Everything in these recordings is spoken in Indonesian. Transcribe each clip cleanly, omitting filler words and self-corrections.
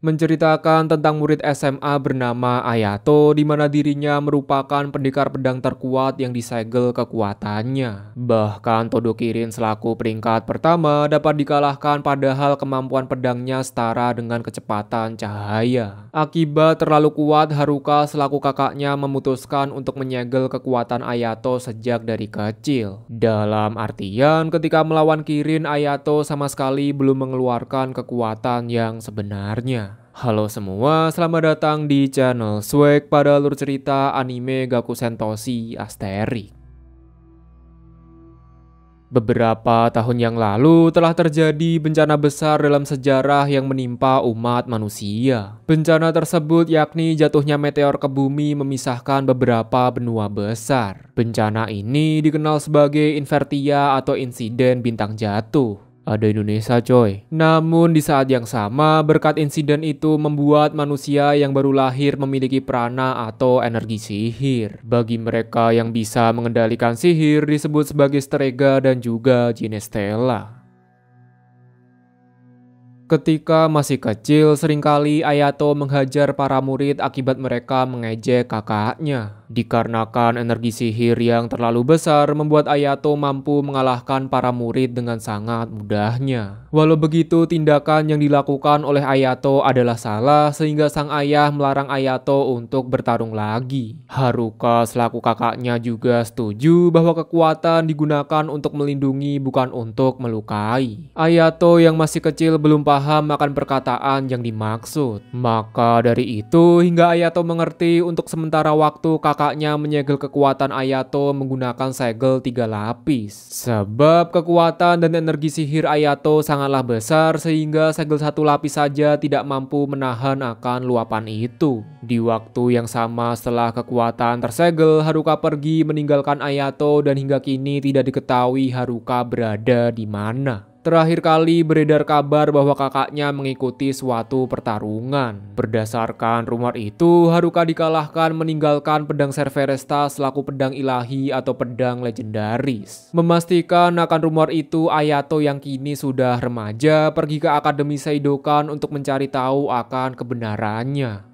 menceritakan tentang murid SMA bernama Ayato di mana dirinya merupakan pendekar pedang terkuat yang disegel kekuatannya. Bahkan Todo Kirin selaku peringkat pertama dapat dikalahkan padahal kemampuan pedangnya setara dengan kecepatan cahaya. Akibat terlalu kuat, Haruka selaku kakaknya memutuskan untuk menyegel kekuatan Ayato sejak dari kecil. Dalam artian ketika melawan Kirin, Ayato sama sekali belum mengeluarkan kekuatan yang sebenarnya. Halo semua, selamat datang di channel Swag pada alur cerita anime Gaku Sentoshi Asterix. Beberapa tahun yang lalu telah terjadi bencana besar dalam sejarah yang menimpa umat manusia. Bencana tersebut yakni jatuhnya meteor ke bumi memisahkan beberapa benua besar. Bencana ini dikenal sebagai Invertia atau insiden bintang jatuh. Ada Indonesia coy. Namun di saat yang sama, berkat insiden itu membuat manusia yang baru lahir memiliki prana atau energi sihir. Bagi mereka yang bisa mengendalikan sihir disebut sebagai Strega dan juga Ginestella. Ketika masih kecil, seringkali Ayato menghajar para murid akibat mereka mengejek kakaknya. Dikarenakan energi sihir yang terlalu besar membuat Ayato mampu mengalahkan para murid dengan sangat mudahnya. Walau begitu, tindakan yang dilakukan oleh Ayato adalah salah sehingga sang ayah melarang Ayato untuk bertarung lagi. Haruka selaku kakaknya juga setuju bahwa kekuatan digunakan untuk melindungi bukan untuk melukai. Ayato yang masih kecil belum paham akan perkataan yang dimaksud. Maka dari itu hingga Ayato mengerti untuk sementara waktu kakaknya menyegel kekuatan Ayato menggunakan segel 3 lapis. Sebab kekuatan dan energi sihir Ayato sangatlah besar sehingga segel 1 lapis saja tidak mampu menahan akan luapan itu. Di waktu yang sama setelah kekuatan tersegel, Haruka pergi meninggalkan Ayato dan hingga kini tidak diketahui Haruka berada di mana. Terakhir kali beredar kabar bahwa kakaknya mengikuti suatu pertarungan. Berdasarkan rumor itu, Haruka dikalahkan meninggalkan pedang Serveresta selaku pedang ilahi atau pedang legendaris. Memastikan akan rumor itu, Ayato yang kini sudah remaja pergi ke Akademi Seidokan untuk mencari tahu akan kebenarannya.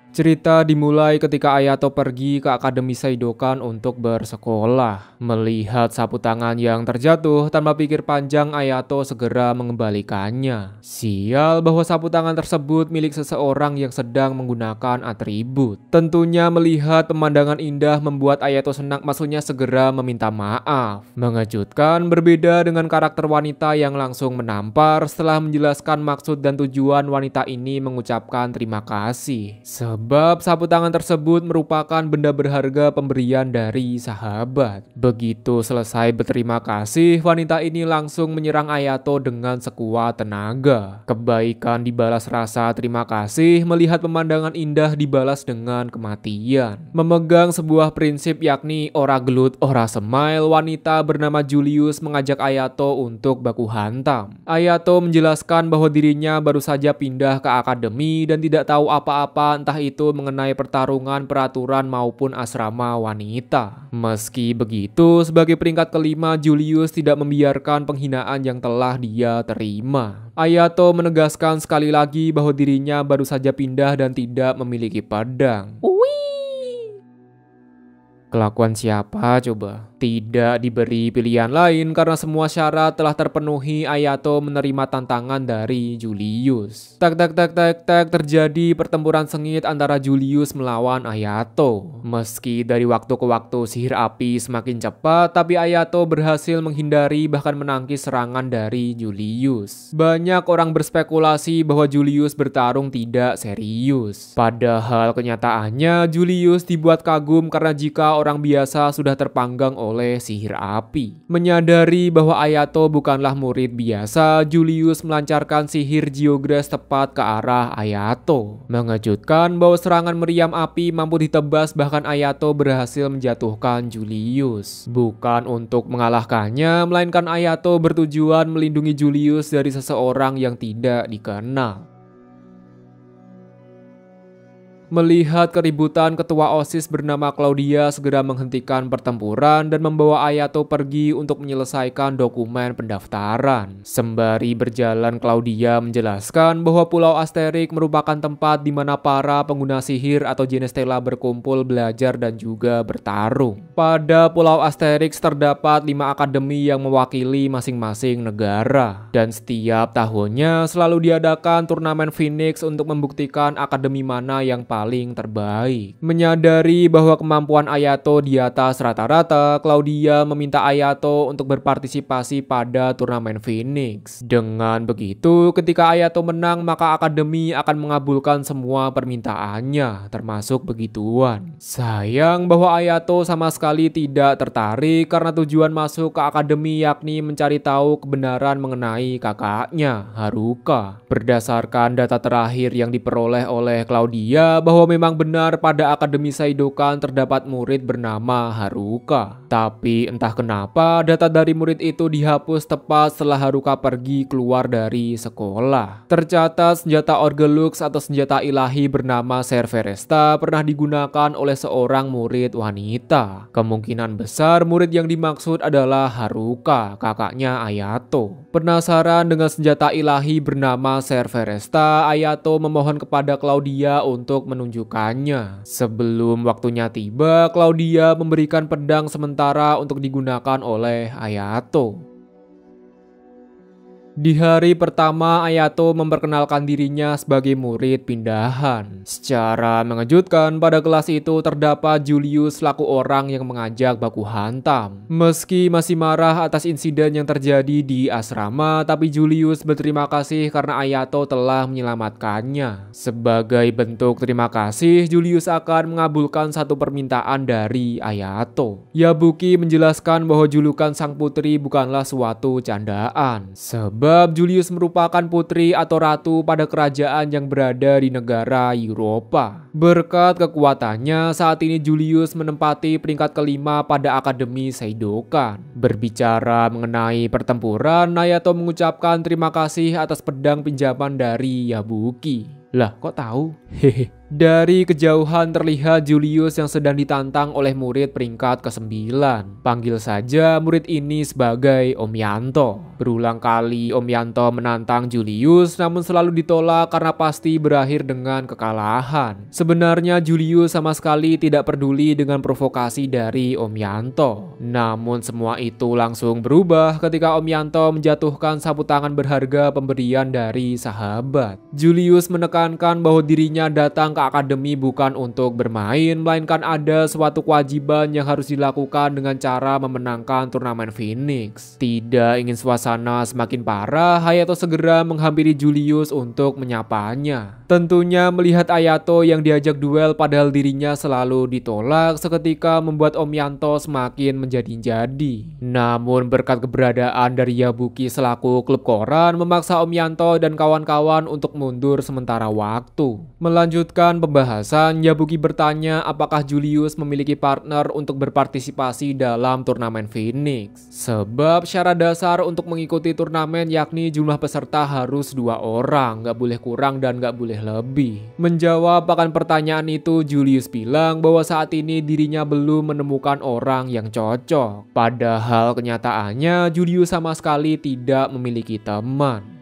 Cerita dimulai ketika Ayato pergi ke Akademi Seidokan untuk bersekolah. Melihat sapu tangan yang terjatuh, tanpa pikir panjang Ayato segera mengembalikannya. Sial bahwa sapu tangan tersebut milik seseorang yang sedang menggunakan atribut. Tentunya melihat pemandangan indah membuat Ayato senang, maksudnya segera meminta maaf. Mengejutkan berbeda dengan karakter wanita yang langsung menampar setelah menjelaskan maksud dan tujuan wanita ini mengucapkan terima kasih. Sebab sapu tangan tersebut merupakan benda berharga pemberian dari sahabat. Begitu selesai berterima kasih, wanita ini langsung menyerang Ayato dengan sekuat tenaga. Kebaikan dibalas rasa terima kasih, melihat pemandangan indah dibalas dengan kematian. Memegang sebuah prinsip yakni ora gelut ora semai, wanita bernama Julius mengajak Ayato untuk baku hantam. Ayato menjelaskan bahwa dirinya baru saja pindah ke akademi dan tidak tahu apa-apa entah itu mengenai pertarungan, peraturan maupun asrama wanita. Meski begitu, sebagai peringkat kelima, Julius tidak membiarkan penghinaan yang telah dia terima. Ayato menegaskan sekali lagi bahwa dirinya baru saja pindah dan tidak memiliki pedang. Kelakuan siapa coba? Tidak diberi pilihan lain karena semua syarat telah terpenuhi. Ayato menerima tantangan dari Julius. Tak terjadi pertempuran sengit antara Julius melawan Ayato. Meski dari waktu ke waktu sihir api semakin cepat, tapi Ayato berhasil menghindari bahkan menangkis serangan dari Julius. Banyak orang berspekulasi bahwa Julius bertarung tidak serius. Padahal kenyataannya Julius dibuat kagum karena jika orang biasa sudah terpanggang oleh sihir api. Menyadari bahwa Ayato bukanlah murid biasa, Julius melancarkan sihir Geogres tepat ke arah Ayato. Mengejutkan bahwa serangan meriam api mampu ditebas, bahkan Ayato berhasil menjatuhkan Julius. Bukan untuk mengalahkannya, melainkan Ayato bertujuan melindungi Julius dari seseorang yang tidak dikenal. Melihat keributan, ketua OSIS bernama Claudia segera menghentikan pertempuran dan membawa Ayato pergi untuk menyelesaikan dokumen pendaftaran. Sembari berjalan, Claudia menjelaskan bahwa Pulau Asterik merupakan tempat di mana para pengguna sihir atau Genestella berkumpul, belajar, dan juga bertarung. Pada Pulau Asterix terdapat 5 akademi yang mewakili masing-masing negara. Dan setiap tahunnya selalu diadakan turnamen Phoenix untuk membuktikan akademi mana yang paling terbaik. Menyadari bahwa kemampuan Ayato di atas rata-rata, Claudia meminta Ayato untuk berpartisipasi pada turnamen Phoenix. Dengan begitu, ketika Ayato menang, maka akademi akan mengabulkan semua permintaannya, termasuk begituan. Sayang bahwa Ayato sama sekali tidak tertarik karena tujuan masuk ke akademi yakni mencari tahu kebenaran mengenai kakaknya, Haruka. Berdasarkan data terakhir yang diperoleh oleh Claudia, bahwa memang benar pada Akademi Saidokan terdapat murid bernama Haruka. Tapi entah kenapa data dari murid itu dihapus tepat setelah Haruka pergi keluar dari sekolah. Tercatat senjata Orgelux atau senjata ilahi bernama Serveresta pernah digunakan oleh seorang murid wanita. Kemungkinan besar murid yang dimaksud adalah Haruka, kakaknya Ayato. Penasaran dengan senjata ilahi bernama Serveresta, Ayato memohon kepada Claudia untuk menunjukkannya. Sebelum waktunya tiba, Claudia memberikan pedang sementara untuk digunakan oleh Ayato. Di hari pertama, Ayato memperkenalkan dirinya sebagai murid pindahan. Secara mengejutkan, pada kelas itu terdapat Julius selaku orang yang mengajak baku hantam. Meski masih marah atas insiden yang terjadi di asrama, tapi Julius berterima kasih karena Ayato telah menyelamatkannya. Sebagai bentuk terima kasih, Julius akan mengabulkan satu permintaan dari Ayato. Yabuki menjelaskan bahwa julukan sang putri bukanlah suatu candaan. Sebab Julius merupakan putri atau ratu pada kerajaan yang berada di negara Eropa. Berkat kekuatannya, saat ini Julius menempati peringkat kelima pada Akademi Saidokan. Berbicara mengenai pertempuran, Nayato mengucapkan terima kasih atas pedang pinjaman dari Yabuki. Lah, kok tahu? Hehe. Dari kejauhan terlihat Julius yang sedang ditantang oleh murid peringkat ke-9. Panggil saja murid ini sebagai Om Yanto. Berulang kali Om Yanto menantang Julius, namun selalu ditolak karena pasti berakhir dengan kekalahan. Sebenarnya Julius sama sekali tidak peduli dengan provokasi dari Om Yanto. Namun semua itu langsung berubah ketika Om Yanto menjatuhkan sapu tangan berharga pemberian dari sahabat. Julius menekankan bahwa dirinya datang ke akademi bukan untuk bermain, melainkan ada suatu kewajiban yang harus dilakukan dengan cara memenangkan turnamen Phoenix. Tidak ingin suasana semakin parah, Hayato segera menghampiri Julius untuk menyapanya. Tentunya melihat Ayato yang diajak duel padahal dirinya selalu ditolak, seketika membuat Om Yanto semakin menjadi-jadi. Namun berkat keberadaan dari Yabuki selaku klub koran memaksa Om Yanto dan kawan-kawan untuk mundur sementara waktu. Melanjutkan pembahasan, Yabuki bertanya apakah Julius memiliki partner untuk berpartisipasi dalam turnamen Phoenix. Sebab syarat dasar untuk mengikuti turnamen yakni jumlah peserta harus 2 orang, gak boleh kurang dan gak boleh lebih. Menjawab akan pertanyaan itu, Julius bilang bahwa saat ini dirinya belum menemukan orang yang cocok. Padahal kenyataannya Julius sama sekali tidak memiliki teman.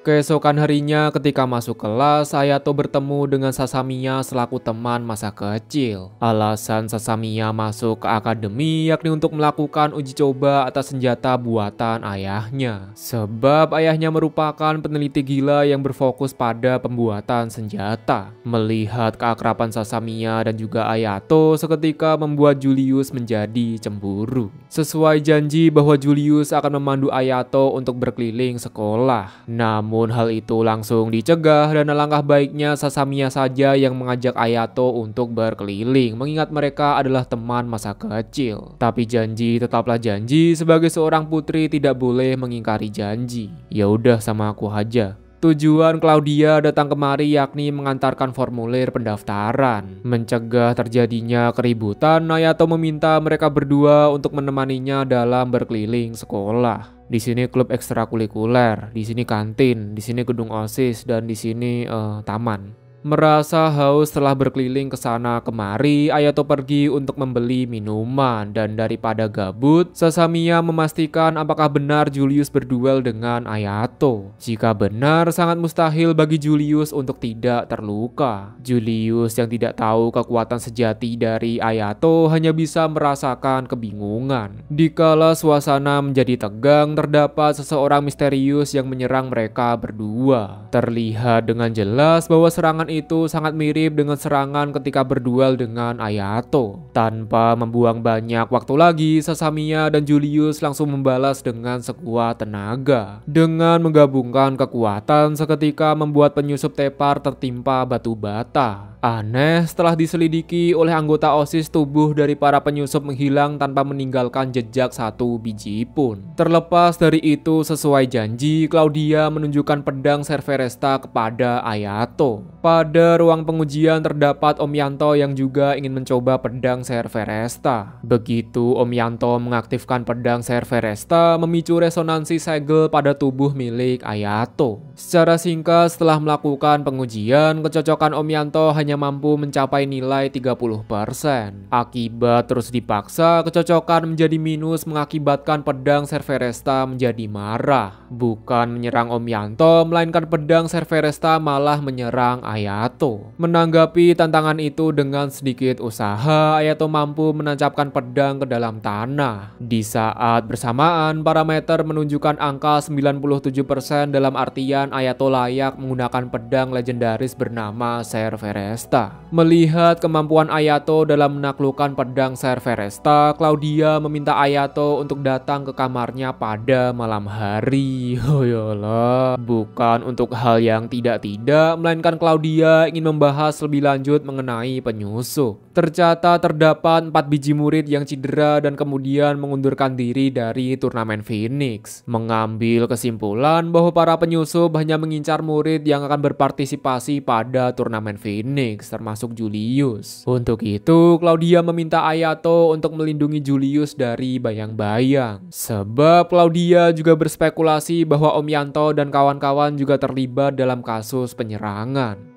Keesokan harinya ketika masuk kelas, Hayato bertemu dengan Sasamiya selaku teman masa kecil. Alasan Sasamiya masuk ke akademi yakni untuk melakukan uji coba atas senjata buatan ayahnya. Sebab ayahnya merupakan peneliti gila yang berfokus pada pembuatan senjata. Melihat keakraban Sasamiya dan juga Hayato seketika membuat Julius menjadi cemburu. Sesuai janji bahwa Julius akan memandu Hayato untuk berkeliling sekolah. Namun hal itu langsung dicegah dan alangkah baiknya Sasamiya saja yang mengajak Hayato untuk berkeliling mengingat mereka adalah teman masa kecil. Tapi janji tetaplah janji, sebagai seorang putri tidak boleh mengingkari janji. Ya udah sama aku aja. Tujuan Claudia datang kemari yakni mengantarkan formulir pendaftaran. Mencegah terjadinya keributan, Ayato meminta mereka berdua untuk menemaninya dalam berkeliling sekolah. Di sini klub ekstrakurikuler, di sini kantin, di sini gedung OSIS, dan di sini taman. Merasa haus setelah berkeliling ke sana kemari, Ayato pergi untuk membeli minuman dan daripada gabut, Sasamiya memastikan apakah benar Julius berduel dengan Ayato. Jika benar, sangat mustahil bagi Julius untuk tidak terluka. Julius yang tidak tahu kekuatan sejati dari Ayato hanya bisa merasakan kebingungan. Dikala suasana menjadi tegang, terdapat seseorang misterius yang menyerang mereka berdua. Terlihat dengan jelas bahwa serangan itu sangat mirip dengan serangan ketika berduel dengan Ayato. Tanpa membuang banyak waktu lagi, Sasamiya dan Julius langsung membalas dengan sekuat tenaga. Dengan menggabungkan kekuatan, seketika membuat penyusup tepar tertimpa batu bata. Aneh, setelah diselidiki oleh anggota OSIS, tubuh dari para penyusup menghilang tanpa meninggalkan jejak satu biji pun. Terlepas dari itu, sesuai janji, Claudia menunjukkan pedang Serveresta kepada Ayato. Pada ruang pengujian terdapat Om Yanto yang juga ingin mencoba pedang Serveresta. Begitu Om Yanto mengaktifkan pedang Serveresta, memicu resonansi segel pada tubuh milik Ayato. Secara singkat, setelah melakukan pengujian, kecocokan Om Yanto hanya mampu mencapai nilai 30%. Akibat terus dipaksa, kecocokan menjadi minus mengakibatkan pedang Serveresta menjadi marah. Bukan menyerang Om Yanto, melainkan pedang Serveresta malah menyerang Ayato. Menanggapi tantangan itu dengan sedikit usaha, Ayato mampu menancapkan pedang ke dalam tanah. Di saat bersamaan, parameter menunjukkan angka 97% dalam artian Ayato layak menggunakan pedang legendaris bernama Serveresta. Melihat kemampuan Ayato dalam menaklukkan pedang Serveresta, Claudia meminta Ayato untuk datang ke kamarnya pada malam hari. Oh yalah, bukan untuk hal yang tidak-tidak, melainkan Claudia ingin membahas lebih lanjut mengenai penyusup. Tercatat terdapat 4 biji murid yang cedera dan kemudian mengundurkan diri dari turnamen Phoenix. Mengambil kesimpulan bahwa para penyusup hanya mengincar murid yang akan berpartisipasi pada turnamen Phoenix, termasuk Julius. Untuk itu, Claudia meminta Ayato untuk melindungi Julius dari bayang-bayang. Sebab Claudia juga berspekulasi bahwa Om Yanto dan kawan-kawan juga terlibat dalam kasus penyerangan.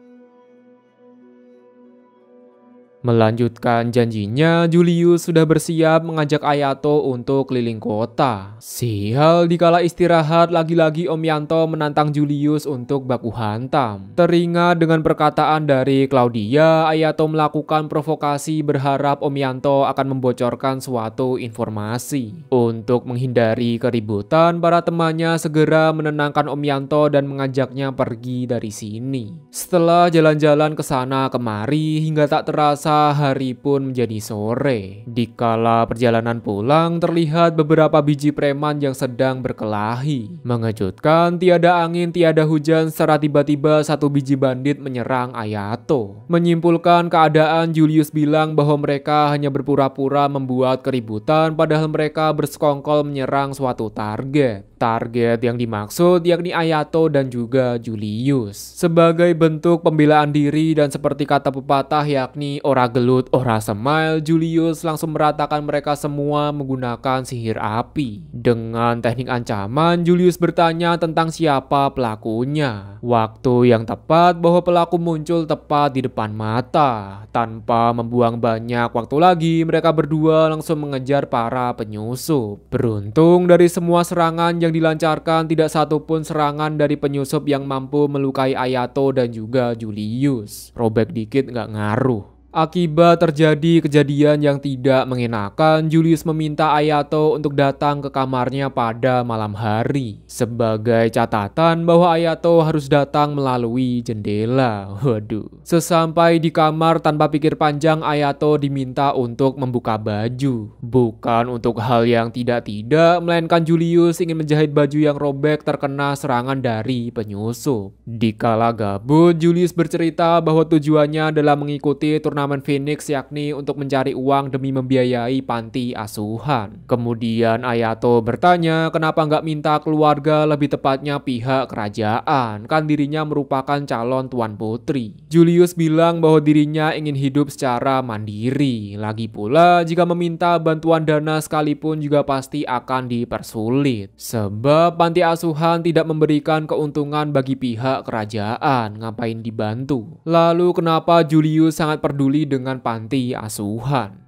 Melanjutkan janjinya, Julius sudah bersiap mengajak Ayato untuk keliling kota. Sial, dikala istirahat, lagi-lagi Om Yanto menantang Julius untuk baku hantam. Teringat dengan perkataan dari Claudia, Ayato melakukan provokasi berharap Om Yanto akan membocorkan suatu informasi. Untuk menghindari keributan, para temannya segera menenangkan Om Yanto dan mengajaknya pergi dari sini. Setelah jalan-jalan ke sana kemari, hingga tak terasa hari pun menjadi sore. Dikala perjalanan pulang, terlihat beberapa biji preman yang sedang berkelahi. Mengejutkan, tiada angin, tiada hujan, secara tiba-tiba satu biji bandit menyerang Ayato. Menyimpulkan keadaan, Julius bilang bahwa mereka hanya berpura-pura membuat keributan, padahal mereka bersekongkol menyerang suatu target. Target yang dimaksud yakni Ayato dan juga Julius. Sebagai bentuk pembelaan diri dan seperti kata pepatah yakni ora gelut ora semai, Julius langsung meratakan mereka semua menggunakan sihir api. Dengan teknik ancaman, Julius bertanya tentang siapa pelakunya. Waktu yang tepat bahwa pelaku muncul tepat di depan mata. Tanpa membuang banyak waktu lagi, mereka berdua langsung mengejar para penyusup. Beruntung dari semua serangan yang dilancarkan, tidak satupun serangan dari penyusup yang mampu melukai Ayato dan juga Julius. Robek dikit nggak ngaruh. Akibat terjadi kejadian yang tidak mengenakan, Julius meminta Ayato untuk datang ke kamarnya pada malam hari. Sebagai catatan bahwa Ayato harus datang melalui jendela. Waduh. Sesampai di kamar tanpa pikir panjang, Ayato diminta untuk membuka baju. Bukan untuk hal yang tidak-tidak, melainkan Julius ingin menjahit baju yang robek terkena serangan dari penyusup. Dikala gabut, Julius bercerita bahwa tujuannya adalah mengikuti turnamen turnamen Phoenix, yakni untuk mencari uang demi membiayai panti asuhan. Kemudian Ayato bertanya kenapa nggak minta keluarga, lebih tepatnya pihak kerajaan, kan dirinya merupakan calon tuan putri. Julius bilang bahwa dirinya ingin hidup secara mandiri. Lagi pula jika meminta bantuan dana sekalipun juga pasti akan dipersulit, sebab panti asuhan tidak memberikan keuntungan bagi pihak kerajaan, ngapain dibantu. Lalu kenapa Julius sangat peduli dengan panti asuhan?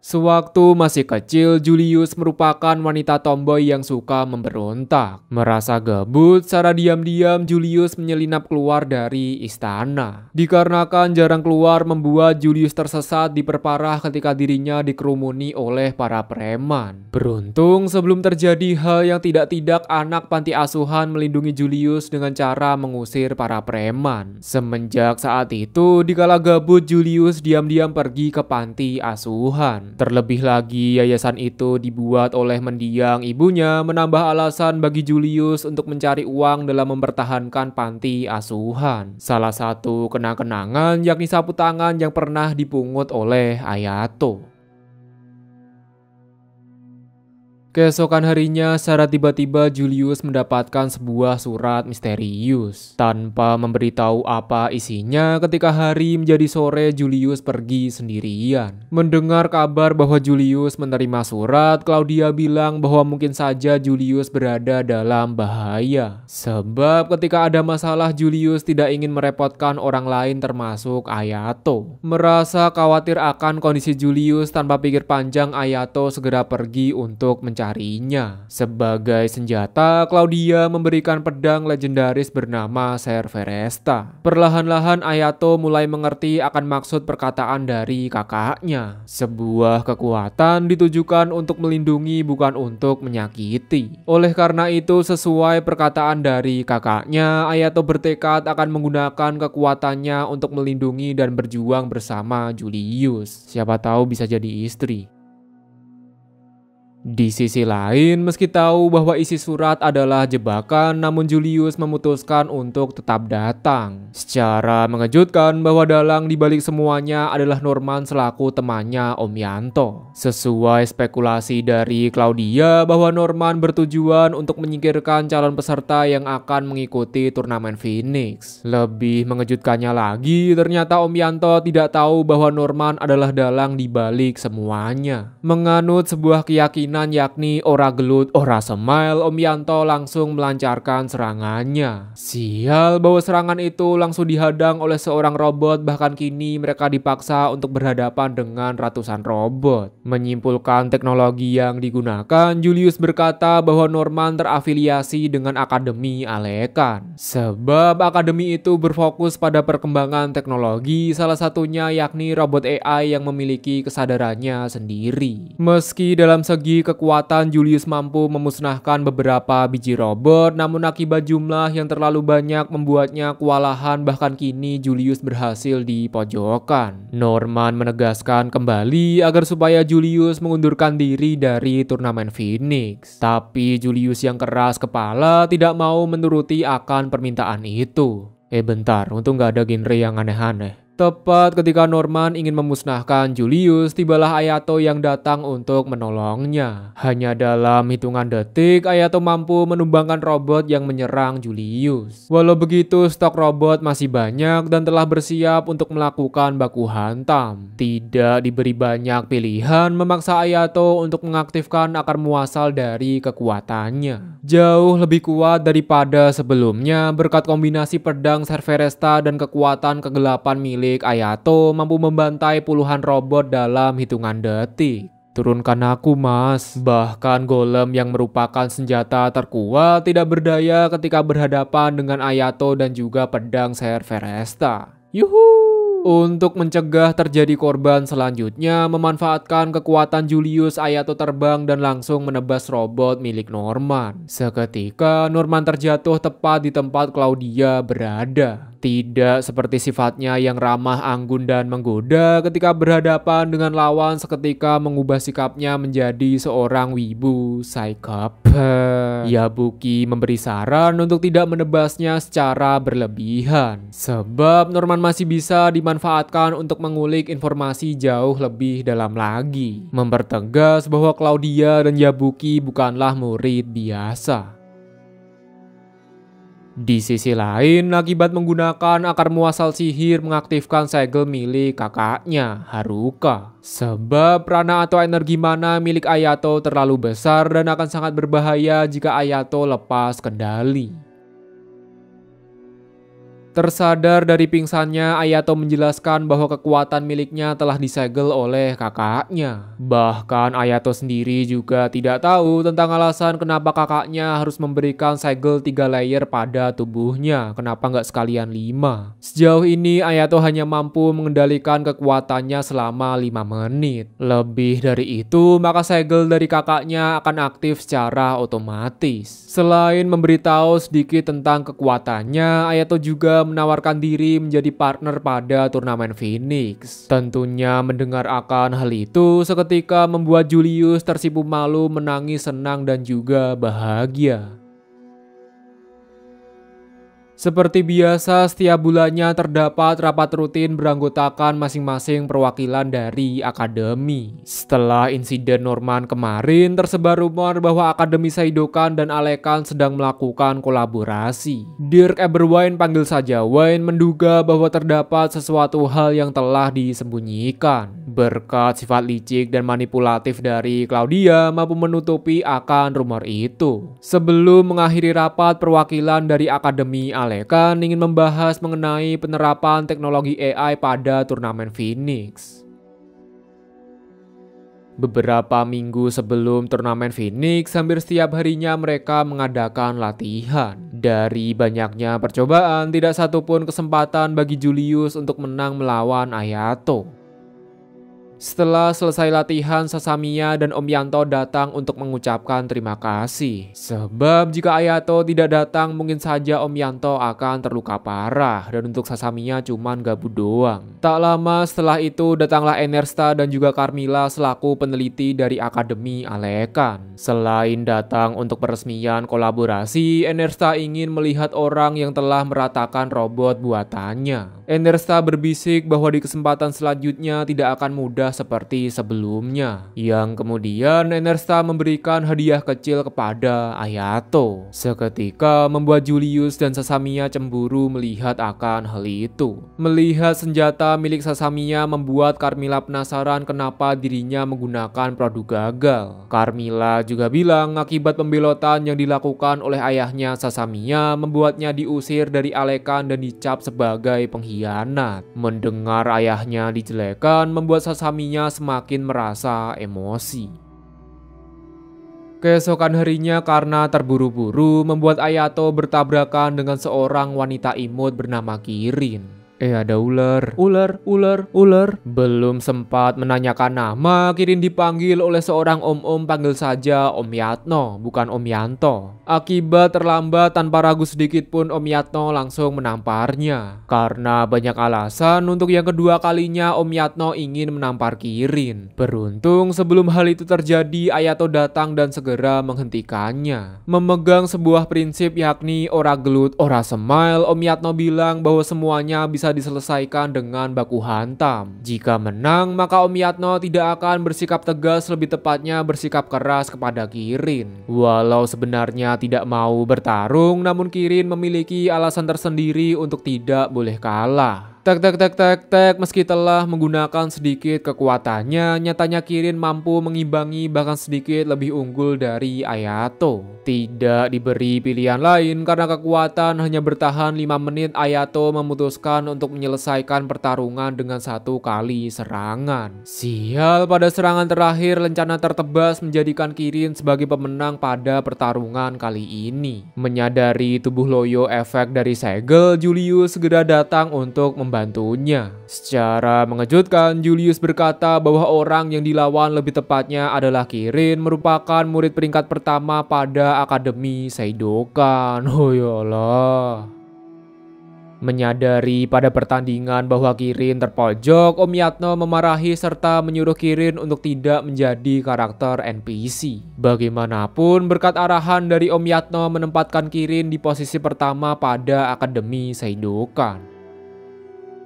Sewaktu masih kecil, Julius merupakan wanita tomboy yang suka memberontak. Merasa gabut, secara diam-diam Julius menyelinap keluar dari istana. Dikarenakan jarang keluar membuat Julius tersesat, diperparah ketika dirinya dikerumuni oleh para preman. Beruntung sebelum terjadi hal yang tidak-tidak, anak panti asuhan melindungi Julius dengan cara mengusir para preman. Semenjak saat itu, dikala gabut Julius diam-diam pergi ke panti asuhan. Terlebih lagi, yayasan itu dibuat oleh mendiang ibunya, menambah alasan bagi Julius untuk mencari uang dalam mempertahankan panti asuhan. Salah satu kenang-kenangan yakni sapu tangan yang pernah dipungut oleh Ayato. Keesokan harinya, secara tiba-tiba Julius mendapatkan sebuah surat misterius. Tanpa memberitahu apa isinya, ketika hari menjadi sore, Julius pergi sendirian. Mendengar kabar bahwa Julius menerima surat, Claudia bilang bahwa mungkin saja Julius berada dalam bahaya. Sebab ketika ada masalah, Julius tidak ingin merepotkan orang lain termasuk Ayato. Merasa khawatir akan kondisi Julius, tanpa pikir panjang Ayato segera pergi untuk mencarinya. Sebagai senjata, Claudia memberikan pedang legendaris bernama Cerveresta. Perlahan-lahan Ayato mulai mengerti akan maksud perkataan dari kakaknya. Sebuah kekuatan ditujukan untuk melindungi, bukan untuk menyakiti. Oleh karena itu, sesuai perkataan dari kakaknya, Ayato bertekad akan menggunakan kekuatannya untuk melindungi dan berjuang bersama Julius. Siapa tahu bisa jadi istri. Di sisi lain, meski tahu bahwa isi surat adalah jebakan, namun Julius memutuskan untuk tetap datang. Secara mengejutkan bahwa dalang dibalik semuanya adalah Norman selaku temannya Om Yanto. Sesuai spekulasi dari Claudia bahwa Norman bertujuan untuk menyingkirkan calon peserta yang akan mengikuti turnamen Phoenix. Lebih mengejutkannya lagi, ternyata Om Yanto tidak tahu bahwa Norman adalah dalang dibalik semuanya. Menganut sebuah keyakinan yakni ora gelut ora semile, Om Yanto langsung melancarkan serangannya. Sial bahwa serangan itu langsung dihadang oleh seorang robot, bahkan kini mereka dipaksa untuk berhadapan dengan ratusan robot. Menyimpulkan teknologi yang digunakan, Julius berkata bahwa Norman terafiliasi dengan Akademi Alekan. Sebab akademi itu berfokus pada perkembangan teknologi, salah satunya yakni robot AI yang memiliki kesadarannya sendiri. Meski dalam segi kekuatan Julius mampu memusnahkan beberapa biji robot, namun akibat jumlah yang terlalu banyak membuatnya kewalahan, bahkan kini Julius berhasil dipojokkan. Norman menegaskan kembali agar supaya Julius mengundurkan diri dari turnamen Phoenix. Tapi Julius yang keras kepala tidak mau menuruti akan permintaan itu. Bentar, untung gak ada genre yang aneh-aneh. Tepat ketika Norman ingin memusnahkan Julius, tibalah Ayato yang datang untuk menolongnya. Hanya dalam hitungan detik, Ayato mampu menumbangkan robot yang menyerang Julius. Walau begitu, stok robot masih banyak dan telah bersiap untuk melakukan baku hantam. Tidak diberi banyak pilihan, memaksa Ayato untuk mengaktifkan akar muasal dari kekuatannya. Jauh lebih kuat daripada sebelumnya, berkat kombinasi pedang Cerveresta dan kekuatan kegelapan milik Ayato mampu membantai puluhan robot dalam hitungan detik. Turunkan aku, Mas. Bahkan golem yang merupakan senjata terkuat tidak berdaya ketika berhadapan dengan Ayato dan juga pedang Cerveresta. Yuhu! Untuk mencegah terjadi korban selanjutnya, memanfaatkan kekuatan Julius, Ayato terbang dan langsung menebas robot milik Norman. Seketika Norman terjatuh tepat di tempat Claudia berada. Tidak seperti sifatnya yang ramah, anggun, dan menggoda ketika berhadapan dengan lawan seketika mengubah sikapnya menjadi seorang wibu psikopat. Yabuki memberi saran untuk tidak menebasnya secara berlebihan, sebab Norman masih bisa dimanfaatkan untuk mengulik informasi jauh lebih dalam lagi, mempertegas bahwa Claudia dan Yabuki bukanlah murid biasa. Di sisi lain, akibat menggunakan akar muasal sihir mengaktifkan segel milik kakaknya, Haruka. Sebab prana atau energi mana milik Ayato terlalu besar dan akan sangat berbahaya jika Ayato lepas kendali. Tersadar dari pingsannya, Ayato menjelaskan bahwa kekuatan miliknya telah disegel oleh kakaknya. Bahkan Ayato sendiri juga tidak tahu tentang alasan kenapa kakaknya harus memberikan segel 3 layer pada tubuhnya. Kenapa nggak sekalian 5? Sejauh ini Ayato hanya mampu mengendalikan kekuatannya selama 5 menit. Lebih dari itu, maka segel dari kakaknya akan aktif secara otomatis. Selain memberitahu sedikit tentang kekuatannya, Ayato juga menawarkan diri menjadi partner pada turnamen Phoenix. Tentunya mendengar akan hal itu seketika membuat Julius tersipu malu, menangis senang dan juga bahagia. Seperti biasa, setiap bulannya terdapat rapat rutin beranggotakan masing-masing perwakilan dari akademi. Setelah insiden Norman kemarin, tersebar rumor bahwa Akademi Seidokan dan Alekan sedang melakukan kolaborasi. Dirk Eberwein, panggil saja Wayne, menduga bahwa terdapat sesuatu hal yang telah disembunyikan. Berkat sifat licik dan manipulatif dari Claudia mampu menutupi akan rumor itu. Sebelum mengakhiri rapat, perwakilan dari Akademi Alekan ingin membahas mengenai penerapan teknologi AI pada turnamen Phoenix. Beberapa minggu sebelum turnamen Phoenix, hampir setiap harinya mereka mengadakan latihan. Dari banyaknya percobaan, tidak satupun kesempatan bagi Julius untuk menang melawan Ayato. Setelah selesai latihan, Sasamiya dan Om Yanto datang untuk mengucapkan terima kasih. Sebab jika Ayato tidak datang, mungkin saja Om Yanto akan terluka parah. Dan untuk Sasamiya cuman gabut doang. Tak lama setelah itu datanglah Enersta dan juga Carmilla selaku peneliti dari Akademi Alekan. Selain datang untuk peresmian kolaborasi, Enersta ingin melihat orang yang telah meratakan robot buatannya. Enersta berbisik bahwa di kesempatan selanjutnya tidak akan mudah seperti sebelumnya. Yang kemudian Enersta memberikan hadiah kecil kepada Ayato. Seketika membuat Julius dan Sasamiya cemburu melihat akan hal itu. Melihat senjata milik Sasamiya membuat Carmilla penasaran kenapa dirinya menggunakan produk gagal. Carmilla juga bilang akibat pembelotan yang dilakukan oleh ayahnya Sasamiya membuatnya diusir dari Alekan dan dicap sebagai pengkhianat. Mendengar ayahnya dijelekan membuat Sasamiya semakin merasa emosi. Keesokan harinya karena terburu-buru membuat Ayato bertabrakan dengan seorang wanita imut bernama Kirin. Ada ular. Belum sempat menanyakan nama, Kirin dipanggil oleh seorang om-om, panggil saja Om Yatno, bukan Om Yanto. Akibat terlambat, tanpa ragu sedikit pun Om Yatno langsung menamparnya. Karena banyak alasan, untuk yang kedua kalinya Om Yatno ingin menampar Kirin. Beruntung sebelum hal itu terjadi, Ayato datang dan segera menghentikannya. Memegang sebuah prinsip yakni ora gelut, ora smile, Om Yatno bilang bahwa semuanya bisa diselesaikan dengan baku hantam. Jika menang, maka Om Yatno tidak akan bersikap tegas, lebih tepatnya bersikap keras kepada Kirin. Walau sebenarnya tidak mau bertarung, namun Kirin memiliki alasan tersendiri untuk tidak boleh kalah. Tek, meski telah menggunakan sedikit kekuatannya, nyatanya Kirin mampu mengimbangi bahkan sedikit lebih unggul dari Ayato. Tidak diberi pilihan lain karena kekuatan hanya bertahan 5 menit, Ayato memutuskan untuk menyelesaikan pertarungan dengan 1 kali serangan. Sial, pada serangan terakhir lencana tertebas menjadikan Kirin sebagai pemenang pada pertarungan kali ini. Menyadari tubuh loyo efek dari segel, Julius segera datang untuk membantunya. Secara mengejutkan, Julius berkata bahwa orang yang dilawan, lebih tepatnya adalah Kirin, merupakan murid peringkat pertama pada Akademi Seidokan. Oh yalah. Menyadari pada pertandingan bahwa Kirin terpojok, Om Yatno memarahi serta menyuruh Kirin untuk tidak menjadi karakter NPC. Bagaimanapun, berkat arahan dari Om Yatno menempatkan Kirin di posisi pertama pada Akademi Seidokan.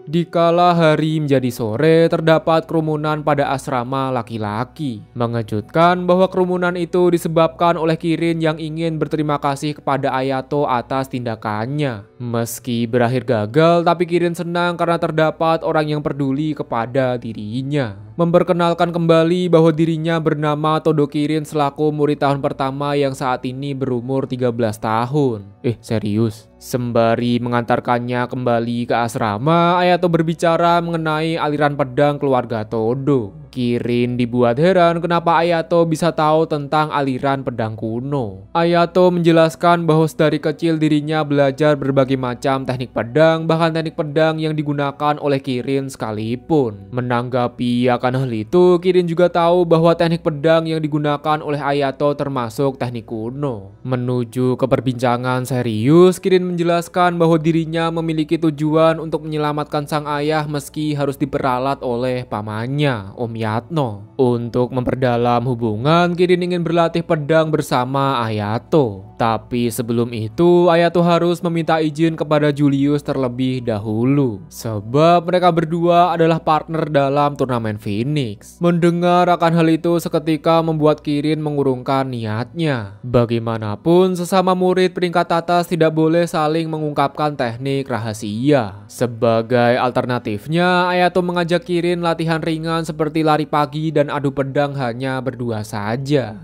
Dikala hari menjadi sore, terdapat kerumunan pada asrama laki-laki. Mengejutkan bahwa kerumunan itu disebabkan oleh Kirin yang ingin berterima kasih kepada Ayato atas tindakannya. Meski berakhir gagal, tapi Kirin senang karena terdapat orang yang peduli kepada dirinya. Memperkenalkan kembali bahwa dirinya bernama Todo Kirin selaku murid tahun pertama yang saat ini berumur 13 tahun. Serius? Sembari mengantarkannya kembali ke asrama, Ayato berbicara mengenai aliran pedang keluarga Todo. Kirin dibuat heran kenapa Ayato bisa tahu tentang aliran pedang kuno. Ayato menjelaskan bahwa dari kecil dirinya belajar berbagai macam teknik pedang, bahkan teknik pedang yang digunakan oleh Kirin sekalipun. Menanggapi akan hal itu, Kirin juga tahu bahwa teknik pedang yang digunakan oleh Ayato termasuk teknik kuno. Menuju ke perbincangan serius, Kirin menjelaskan bahwa dirinya memiliki tujuan untuk menyelamatkan sang ayah meski harus diperalat oleh pamannya, Om Yatno. Untuk memperdalam hubungan, Kirin ingin berlatih pedang bersama Ayato. Tapi sebelum itu, Ayato harus meminta izin kepada Julius terlebih dahulu. Sebab mereka berdua adalah partner dalam turnamen Phoenix. Mendengar akan hal itu seketika membuat Kirin mengurungkan niatnya. Bagaimanapun, sesama murid peringkat atas tidak boleh saling mengungkapkan teknik rahasia. Sebagai alternatifnya, Ayato mengajak Kirin latihan ringan seperti lari pagi dan adu pedang hanya berdua saja.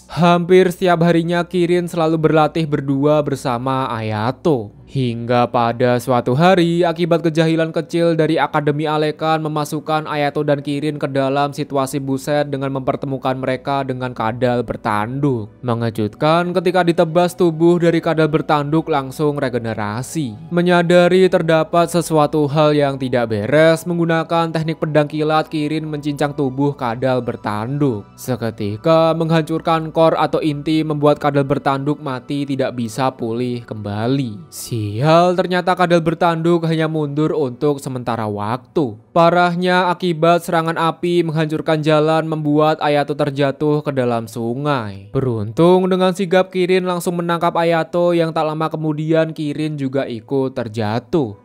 Hampir setiap harinya Kirin selalu berlatih berdua bersama Ayato. Hingga pada suatu hari, akibat kejahilan kecil dari Akademi Alekan memasukkan Ayato dan Kirin ke dalam situasi buset dengan mempertemukan mereka dengan kadal bertanduk. Mengejutkan ketika ditebas tubuh dari kadal bertanduk langsung regenerasi. Menyadari terdapat sesuatu hal yang tidak beres, menggunakan teknik pedang kilat, Kirin mencincang tubuh kadal bertanduk. Seketika menghancurkan core atau inti membuat kadal bertanduk mati tidak bisa pulih kembali. Sial, ternyata kadal bertanduk hanya mundur untuk sementara waktu. Parahnya, akibat serangan api menghancurkan jalan membuat Ayato terjatuh ke dalam sungai. Beruntung dengan sigap Kirin langsung menangkap Ayato yang tak lama kemudian Kirin juga ikut terjatuh.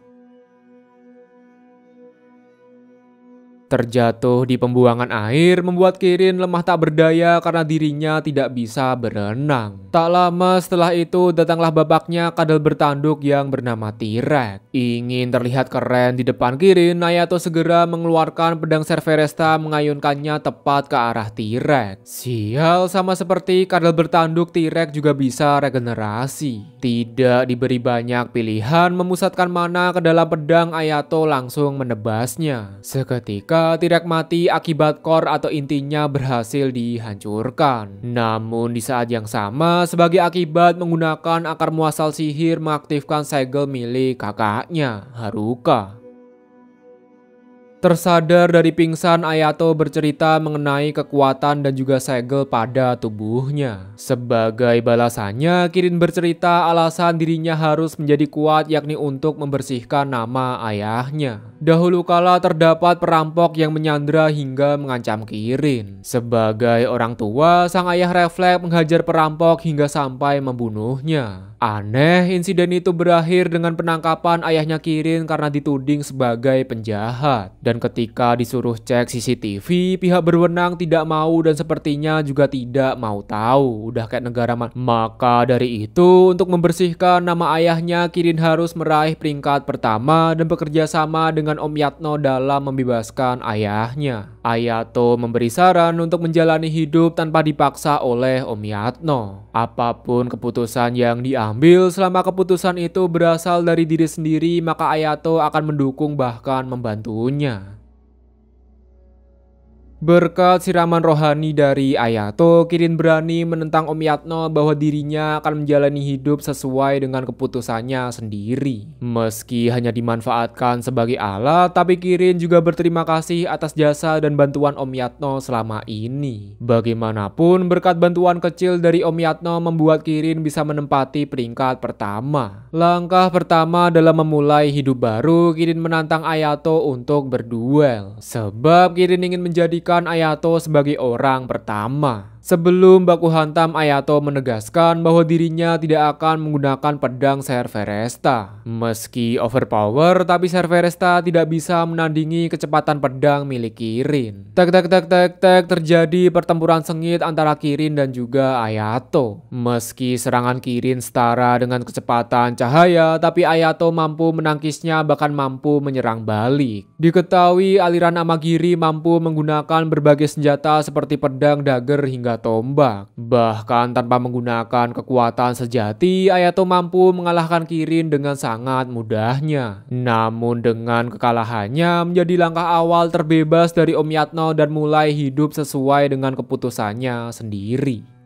Terjatuh di pembuangan air membuat Kirin lemah tak berdaya karena dirinya tidak bisa berenang. Tak lama setelah itu datanglah bapaknya kadal bertanduk yang bernama T-Rex. Ingin terlihat keren di depan Kirin, Ayato segera mengeluarkan pedang Cerberesta mengayunkannya tepat ke arah T-Rex. Sial, sama seperti kadal bertanduk, T-Rex juga bisa regenerasi. Tidak diberi banyak pilihan, memusatkan mana ke dalam pedang, Ayato langsung menebasnya. Seketika T-Rex mati akibat core atau intinya berhasil dihancurkan. Namun di saat yang sama, sebagai akibat menggunakan akar muasal sihir mengaktifkan segel milik kakaknya, Haruka. Tersadar dari pingsan, Ayato bercerita mengenai kekuatan dan juga segel pada tubuhnya. Sebagai balasannya, Kirin bercerita alasan dirinya harus menjadi kuat yakni untuk membersihkan nama ayahnya. Dahulu kala terdapat perampok yang menyandra hingga mengancam Kirin. Sebagai orang tua, sang ayah refleks menghajar perampok hingga sampai membunuhnya. Aneh, insiden itu berakhir dengan penangkapan ayahnya Kirin karena dituding sebagai penjahat. Dan ketika disuruh cek CCTV, pihak berwenang tidak mau dan sepertinya juga tidak mau tahu. Udah kayak negara Maka dari itu, untuk membersihkan nama ayahnya, Kirin harus meraih peringkat pertama dan bekerja sama dengan Om Yatno dalam membebaskan ayahnya. Ayato memberi saran untuk menjalani hidup tanpa dipaksa oleh Om Yatno. Apapun keputusan yang diambil, selama keputusan itu berasal dari diri sendiri, maka Ayato akan mendukung bahkan membantunya. Berkat siraman rohani dari Ayato, Kirin berani menentang Om Yatno bahwa dirinya akan menjalani hidup sesuai dengan keputusannya sendiri. Meski hanya dimanfaatkan sebagai alat, tapi Kirin juga berterima kasih atas jasa dan bantuan Om Yatno selama ini. Bagaimanapun, berkat bantuan kecil dari Om Yatno membuat Kirin bisa menempati peringkat pertama. Langkah pertama dalam memulai hidup baru, Kirin menantang Ayato untuk berduel. Sebab Kirin ingin menjadikan Ayato sebagai orang pertama. Sebelum baku hantam, Ayato menegaskan bahwa dirinya tidak akan menggunakan pedang Serveresta. Meski overpower, tapi Serveresta tidak bisa menandingi kecepatan pedang milik Kirin. Tek tek tek tek tek, terjadi pertempuran sengit antara Kirin dan juga Ayato. Meski serangan Kirin setara dengan kecepatan cahaya, tapi Ayato mampu menangkisnya, bahkan mampu menyerang balik. Diketahui aliran Amagiri mampu menggunakan berbagai senjata seperti pedang, dagger, hingga tombak. Bahkan tanpa menggunakan kekuatan sejati, Ayato mampu mengalahkan Kirin dengan sangat mudahnya. Namun dengan kekalahannya menjadi langkah awal terbebas dari Om Yatno dan mulai hidup sesuai dengan keputusannya sendiri.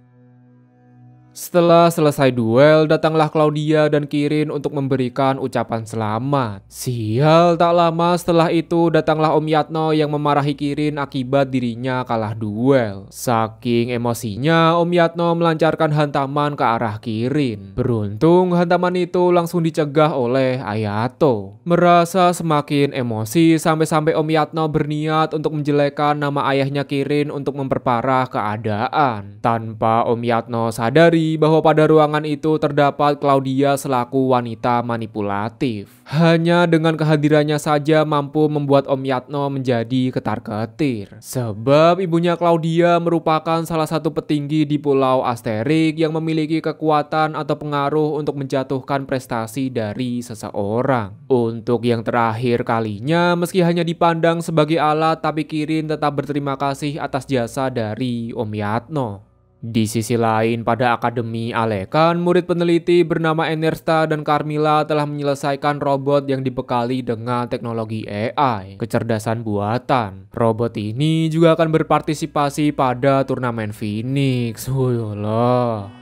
Setelah selesai duel, datanglah Claudia dan Kirin untuk memberikan ucapan selamat. Sial, tak lama setelah itu datanglah Om Yatno yang memarahi Kirin akibat dirinya kalah duel. Saking emosinya, Om Yatno melancarkan hantaman ke arah Kirin. Beruntung hantaman itu langsung dicegah oleh Ayato. Merasa semakin emosi sampai-sampai Om Yatno berniat untuk menjelekkan nama ayahnya Kirin untuk memperparah keadaan. Tanpa Om Yatno sadari bahwa pada ruangan itu terdapat Claudia selaku wanita manipulatif. Hanya dengan kehadirannya saja mampu membuat Om Yatno menjadi ketar-ketir. Sebab ibunya Claudia merupakan salah satu petinggi di Pulau Asterik yang memiliki kekuatan atau pengaruh untuk menjatuhkan prestasi dari seseorang. Untuk yang terakhir kalinya, meski hanya dipandang sebagai alat, tapi Kirin tetap berterima kasih atas jasa dari Om Yatno. Di sisi lain, pada Akademi Alekan, murid peneliti bernama Enersta dan Carmilla telah menyelesaikan robot yang dibekali dengan teknologi AI, kecerdasan buatan. Robot ini juga akan berpartisipasi pada turnamen Phoenix. Woyolah.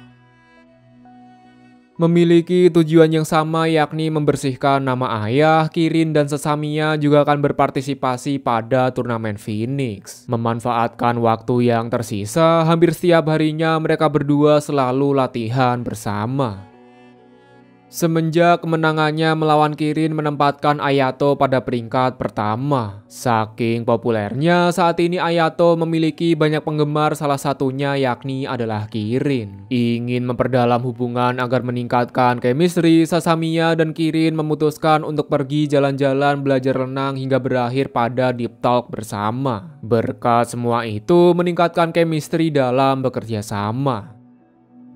Memiliki tujuan yang sama, yakni membersihkan nama ayah. Kirin dan sesaminya juga akan berpartisipasi pada turnamen Phoenix. Memanfaatkan waktu yang tersisa, hampir setiap harinya mereka berdua selalu latihan bersama. Semenjak kemenangannya melawan Kirin menempatkan Ayato pada peringkat pertama. Saking populernya, saat ini Ayato memiliki banyak penggemar, salah satunya yakni adalah Kirin. Ingin memperdalam hubungan agar meningkatkan chemistry, Sasamiya dan Kirin memutuskan untuk pergi jalan-jalan, belajar renang hingga berakhir pada deep talk bersama. Berkat semua itu meningkatkan chemistry dalam bekerja sama.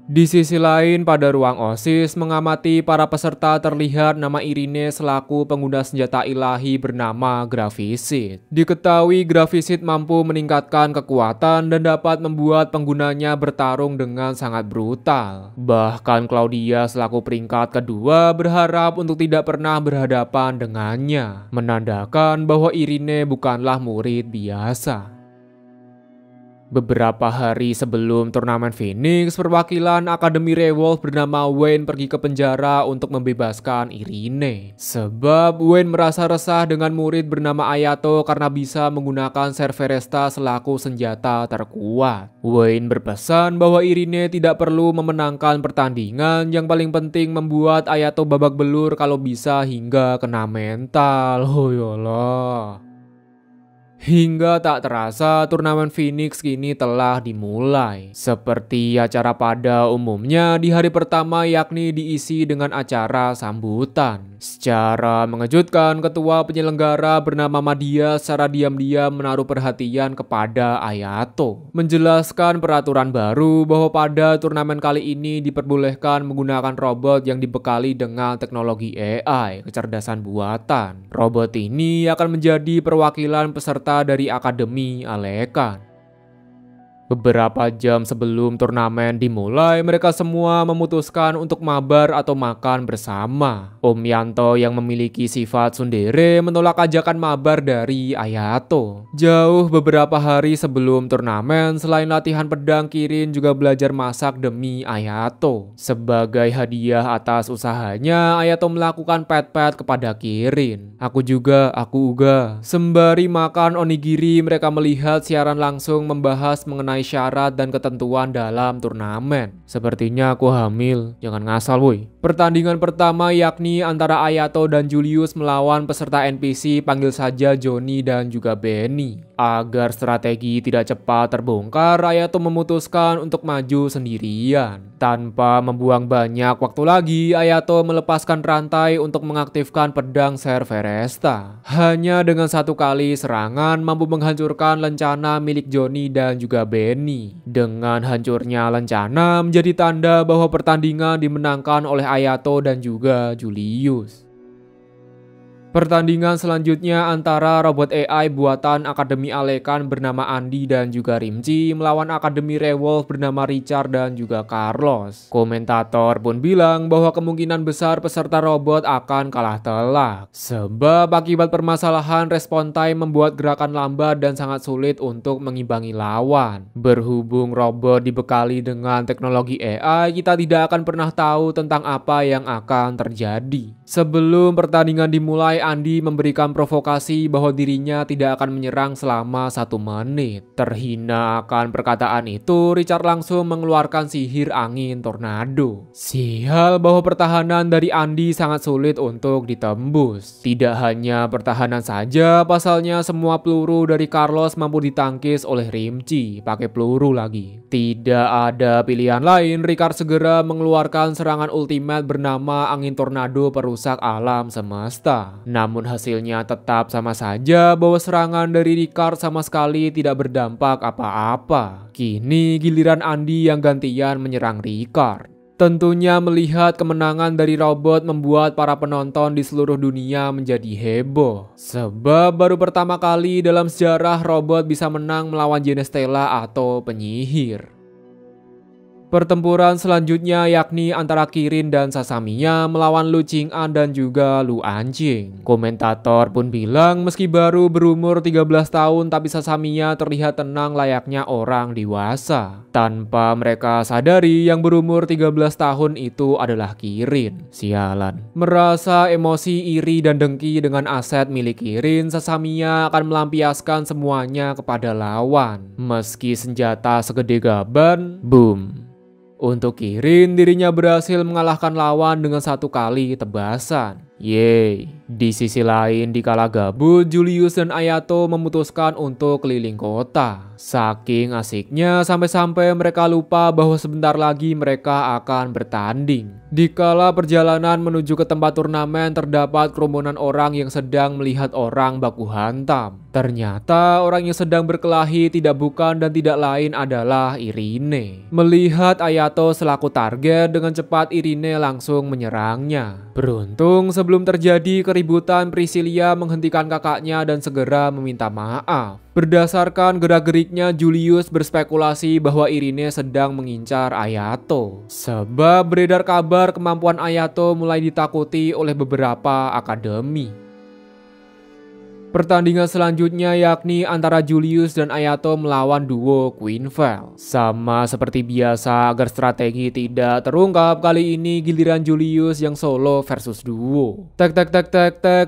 Di sisi lain, pada ruang OSIS mengamati para peserta terlihat nama Irine selaku pengguna senjata ilahi bernama Gravisit. Diketahui Gravisit mampu meningkatkan kekuatan dan dapat membuat penggunanya bertarung dengan sangat brutal. Bahkan Claudia selaku peringkat kedua berharap untuk tidak pernah berhadapan dengannya, menandakan bahwa Irine bukanlah murid biasa. Beberapa hari sebelum turnamen Phoenix, perwakilan Akademi Revolve bernama Wayne pergi ke penjara untuk membebaskan Irine. Sebab Wayne merasa resah dengan murid bernama Ayato karena bisa menggunakan Serveresta selaku senjata terkuat. Wayne berpesan bahwa Irine tidak perlu memenangkan pertandingan, yang paling penting membuat Ayato babak belur kalau bisa hingga kena mental. Hoyolah. Hingga tak terasa turnamen Phoenix kini telah dimulai. Seperti acara pada umumnya di hari pertama, yakni diisi dengan acara sambutan. Secara mengejutkan, ketua penyelenggara bernama Madia secara diam-diam menaruh perhatian kepada Ayato, menjelaskan peraturan baru bahwa pada turnamen kali ini diperbolehkan menggunakan robot yang dibekali dengan teknologi AI, kecerdasan buatan. Robot ini akan menjadi perwakilan peserta dari Akademi Alekan. Beberapa jam sebelum turnamen dimulai, mereka semua memutuskan untuk mabar atau makan bersama. Om Yanto yang memiliki sifat tsundere menolak ajakan mabar dari Ayato. Jauh beberapa hari sebelum turnamen, selain latihan pedang, Kirin juga belajar masak demi Ayato. Sebagai hadiah atas usahanya, Ayato melakukan pet-pet kepada Kirin. Aku uga. Sembari makan onigiri, mereka melihat siaran langsung membahas mengenai syarat dan ketentuan dalam turnamen. Sepertinya aku hamil, jangan ngasal woi. Pertandingan pertama yakni antara Ayato dan Julius melawan peserta NPC, panggil saja Johnny dan juga Benny. Agar strategi tidak cepat terbongkar, Ayato memutuskan untuk maju sendirian. Tanpa membuang banyak waktu lagi, Ayato melepaskan rantai untuk mengaktifkan pedang Serveresta. Hanya dengan satu kali serangan mampu menghancurkan lencana milik Johnny dan juga Benny. Dengan hancurnya lencana menjadi tanda bahwa pertandingan dimenangkan oleh Ayato dan juga Julius. Pertandingan selanjutnya antara robot AI buatan Akademi Alekan bernama Andi dan juga Rimchi melawan Akademi Rewolf bernama Richard dan juga Carlos. Komentator pun bilang bahwa kemungkinan besar peserta robot akan kalah telak. Sebab akibat permasalahan respon time membuat gerakan lambat dan sangat sulit untuk mengimbangi lawan. Berhubung robot dibekali dengan teknologi AI, kita tidak akan pernah tahu tentang apa yang akan terjadi. Sebelum pertandingan dimulai, Andi memberikan provokasi bahwa dirinya tidak akan menyerang selama 1 menit. Terhina akan perkataan itu, Richard langsung mengeluarkan sihir angin tornado. Sial bahwa pertahanan dari Andi sangat sulit untuk ditembus. Tidak hanya pertahanan saja, pasalnya semua peluru dari Carlos mampu ditangkis oleh Rimchi, pakai peluru lagi. Tidak ada pilihan lain, Richard segera mengeluarkan serangan ultimate bernama angin tornado perusak alam semesta. Namun hasilnya tetap sama saja bahwa serangan dari Richard sama sekali tidak berdampak apa-apa. Kini giliran Andi yang gantian menyerang Richard. Tentunya melihat kemenangan dari robot membuat para penonton di seluruh dunia menjadi heboh. Sebab baru pertama kali dalam sejarah robot bisa menang melawan Genestella atau penyihir. Pertempuran selanjutnya yakni antara Kirin dan Sasamiya melawan Lu Qing'an dan juga Lu Anjing. Komentator pun bilang meski baru berumur 13 tahun tapi Sasamiya terlihat tenang layaknya orang dewasa. Tanpa mereka sadari yang berumur 13 tahun itu adalah Kirin. Sialan. Merasa emosi, iri dan dengki dengan aset milik Kirin, Sasamiya akan melampiaskan semuanya kepada lawan. Meski senjata segede gaban, boom. Untuk Kirin, dirinya berhasil mengalahkan lawan dengan 1 kali tebasan. Yeay. Di sisi lain, di kala gabut, Julius dan Ayato memutuskan untuk keliling kota. Saking asiknya sampai-sampai mereka lupa bahwa sebentar lagi mereka akan bertanding. Di kala perjalanan menuju ke tempat turnamen, terdapat kerumunan orang yang sedang melihat orang baku hantam. Ternyata orang yang sedang berkelahi tidak bukan dan tidak lain adalah Irine. Melihat Ayato selaku target, dengan cepat Irine langsung menyerangnya. Beruntung sebelum terjadi keributan, Priscilia menghentikan kakaknya dan segera meminta maaf. Berdasarkan gerak-geriknya, Julius berspekulasi bahwa Irine sedang mengincar Ayato. Sebab beredar kabar kemampuan Ayato mulai ditakuti oleh beberapa akademi. Pertandingan selanjutnya yakni antara Julius dan Ayato melawan duo Queenville. Sama seperti biasa, agar strategi tidak terungkap, kali ini giliran Julius yang solo versus duo. Tek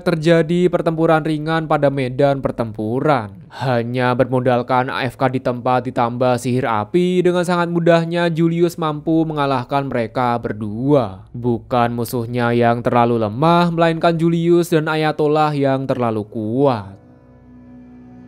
terjadi pertempuran ringan pada medan pertempuran. Hanya bermodalkan AFK di tempat ditambah sihir api, dengan sangat mudahnya Julius mampu mengalahkan mereka berdua. Bukan musuhnya yang terlalu lemah, melainkan Julius dan Ayato lah yang terlalu kuat.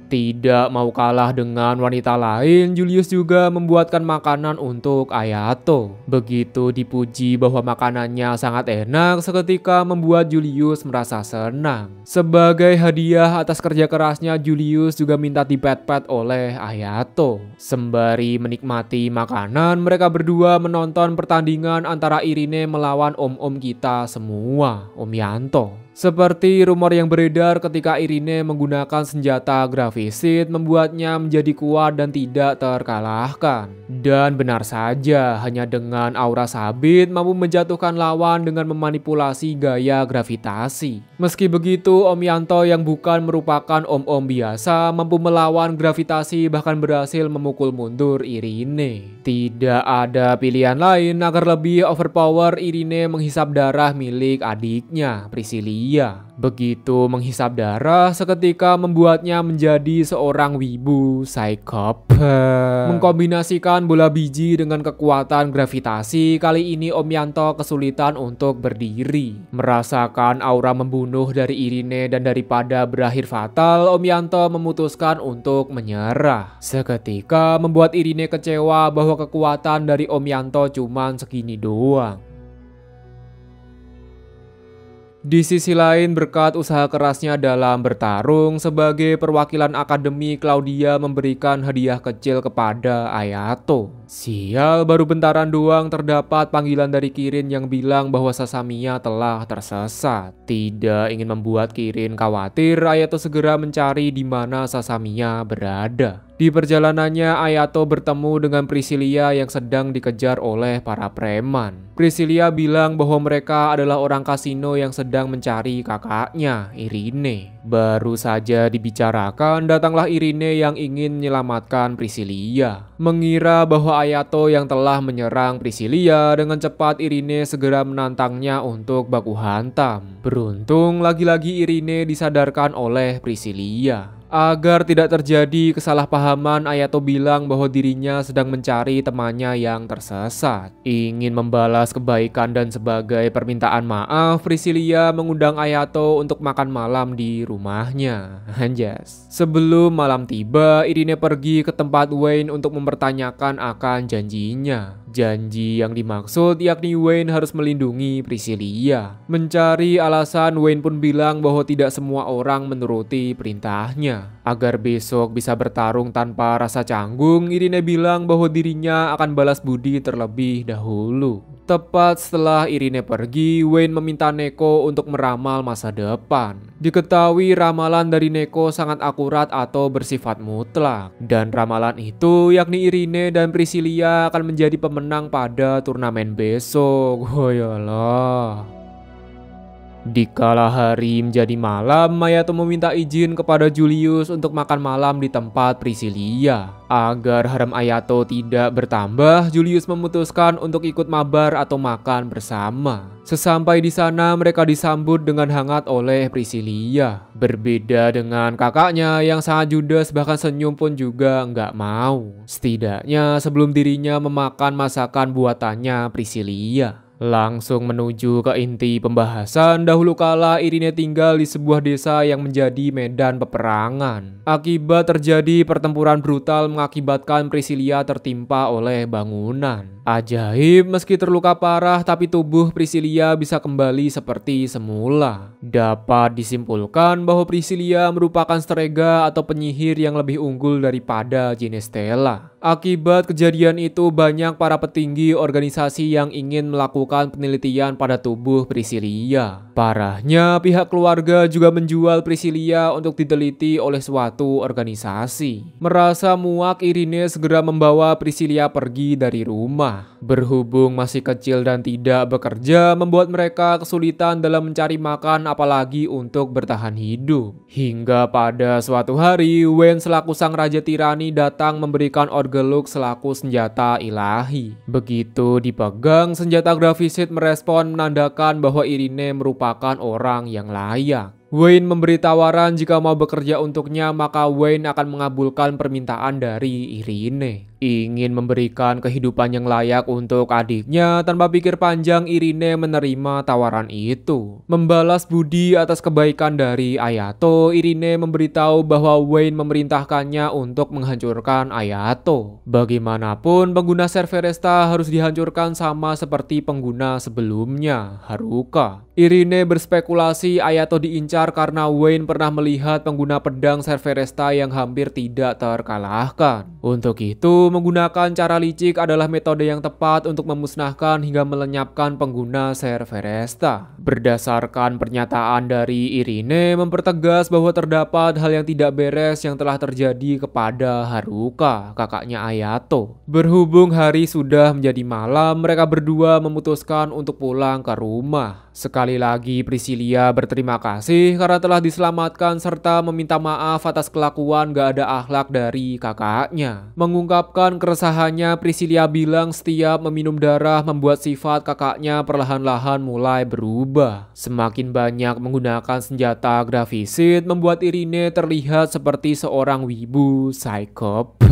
Tidak mau kalah dengan wanita lain, Julius juga membuatkan makanan untuk Ayato. Begitu dipuji bahwa makanannya sangat enak, seketika membuat Julius merasa senang. Sebagai hadiah atas kerja kerasnya, Julius juga minta dipet-pet oleh Ayato. Sembari menikmati makanan, mereka berdua menonton pertandingan antara Irine melawan om-om kita semua, Om Yanto. Seperti rumor yang beredar ketika Irine menggunakan senjata gravisit membuatnya menjadi kuat dan tidak terkalahkan. Dan benar saja, hanya dengan aura sabit mampu menjatuhkan lawan dengan memanipulasi gaya gravitasi. Meski begitu, Om Yanto yang bukan merupakan om-om biasa mampu melawan gravitasi bahkan berhasil memukul mundur Irine. Tidak ada pilihan lain agar lebih overpower Irine menghisap darah milik adiknya, Priscilia. Begitu menghisap darah, seketika membuatnya menjadi seorang wibu psikopat. Mengkombinasikan bola biji dengan kekuatan gravitasi, kali ini Om Yanto kesulitan untuk berdiri. Merasakan aura membunuh dari Irine dan daripada berakhir fatal, Om Yanto memutuskan untuk menyerah. Seketika membuat Irine kecewa bahwa kekuatan dari Om Yanto cuman segini doang. Di sisi lain, berkat usaha kerasnya dalam bertarung, sebagai perwakilan akademi, Claudia memberikan hadiah kecil kepada Ayato. Sial, baru bentaran doang terdapat panggilan dari Kirin yang bilang bahwa Sasamiya telah tersesat. Tidak ingin membuat Kirin khawatir, Ayato segera mencari di mana Sasamiya berada. Di perjalanannya, Ayato bertemu dengan Priscilia yang sedang dikejar oleh para preman. Priscilia bilang bahwa mereka adalah orang kasino yang sedang mencari kakaknya, Irine. Baru saja dibicarakan, datanglah Irine yang ingin menyelamatkan Priscilia. Mengira bahwa Ayato yang telah menyerang Priscilia, dengan cepat Irine segera menantangnya untuk baku hantam. Beruntung, lagi-lagi Irine disadarkan oleh Priscilia. Agar tidak terjadi kesalahpahaman, Ayato bilang bahwa dirinya sedang mencari temannya yang tersesat. Ingin membalas kebaikan dan sebagai permintaan maaf, Priscilia mengundang Ayato untuk makan malam di rumahnya. Anjas. Sebelum malam tiba, Irine pergi ke tempat Wayne untuk mempertanyakan akan janjinya. Janji yang dimaksud yakni Wayne harus melindungi Priscilia. Mencari alasan, Wayne pun bilang bahwa tidak semua orang menuruti perintahnya. Agar besok bisa bertarung tanpa rasa canggung, Irine bilang bahwa dirinya akan balas budi terlebih dahulu. Tepat setelah Irine pergi, Wayne meminta Neko untuk meramal masa depan. Diketahui ramalan dari Neko sangat akurat atau bersifat mutlak. Dan ramalan itu yakni Irine dan Priscilia akan menjadi pemenang pada turnamen besok. Oh yalah. Dikala hari menjadi malam, Ayato meminta izin kepada Julius untuk makan malam di tempat Priscilia. Agar harem Ayato tidak bertambah, Julius memutuskan untuk ikut mabar atau makan bersama. Sesampai di sana, mereka disambut dengan hangat oleh Priscilia. Berbeda dengan kakaknya yang sangat judes, bahkan senyum pun juga nggak mau. Setidaknya sebelum dirinya memakan masakan buatannya Priscilia. Langsung menuju ke inti pembahasan, dahulu kala Irine tinggal di sebuah desa yang menjadi medan peperangan. Akibat terjadi pertempuran brutal mengakibatkan Priscilia tertimpa oleh bangunan. Ajaib, meski terluka parah tapi tubuh Priscilia bisa kembali seperti semula. Dapat disimpulkan bahwa Priscilia merupakan strega atau penyihir yang lebih unggul daripada Genestella. Akibat kejadian itu, banyak para petinggi organisasi yang ingin melakukan penelitian pada tubuh Priscilia. Parahnya, pihak keluarga juga menjual Priscilia untuk diteliti oleh suatu organisasi. Merasa muak, Irine segera membawa Priscilia pergi dari rumah. Berhubung masih kecil dan tidak bekerja, membuat mereka kesulitan dalam mencari makan apalagi untuk bertahan hidup. Hingga pada suatu hari, Wen selaku sang raja tirani datang memberikan Orgeluk selaku senjata ilahi. Begitu dipegang, senjata gravisit merespon menandakan bahwa Irine merupakan orang yang layak. Wayne memberi tawaran jika mau bekerja untuknya, maka Wayne akan mengabulkan permintaan dari Irine. Ingin memberikan kehidupan yang layak untuk adiknya, tanpa pikir panjang Irine menerima tawaran itu. Membalas budi atas kebaikan dari Ayato, Irine memberitahu bahwa Wayne memerintahkannya untuk menghancurkan Ayato. Bagaimanapun, pengguna Serveresta harus dihancurkan sama seperti pengguna sebelumnya, Haruka. Irine berspekulasi Ayato diincar lancar karena Wayne pernah melihat pengguna pedang Cerberesta yang hampir tidak terkalahkan. Untuk itu, menggunakan cara licik adalah metode yang tepat untuk memusnahkan hingga melenyapkan pengguna Cerberesta. Berdasarkan pernyataan dari Irene mempertegas bahwa terdapat hal yang tidak beres yang telah terjadi kepada Haruka, kakaknya Ayato. Berhubung hari sudah menjadi malam, mereka berdua memutuskan untuk pulang ke rumah. Sekali lagi Priscilia berterima kasih karena telah diselamatkan serta meminta maaf atas kelakuan gak ada akhlak dari kakaknya. Mengungkapkan keresahannya, Priscilia bilang setiap meminum darah membuat sifat kakaknya perlahan-lahan mulai berubah. Semakin banyak menggunakan senjata grafisit membuat Irene terlihat seperti seorang wibu psikopat.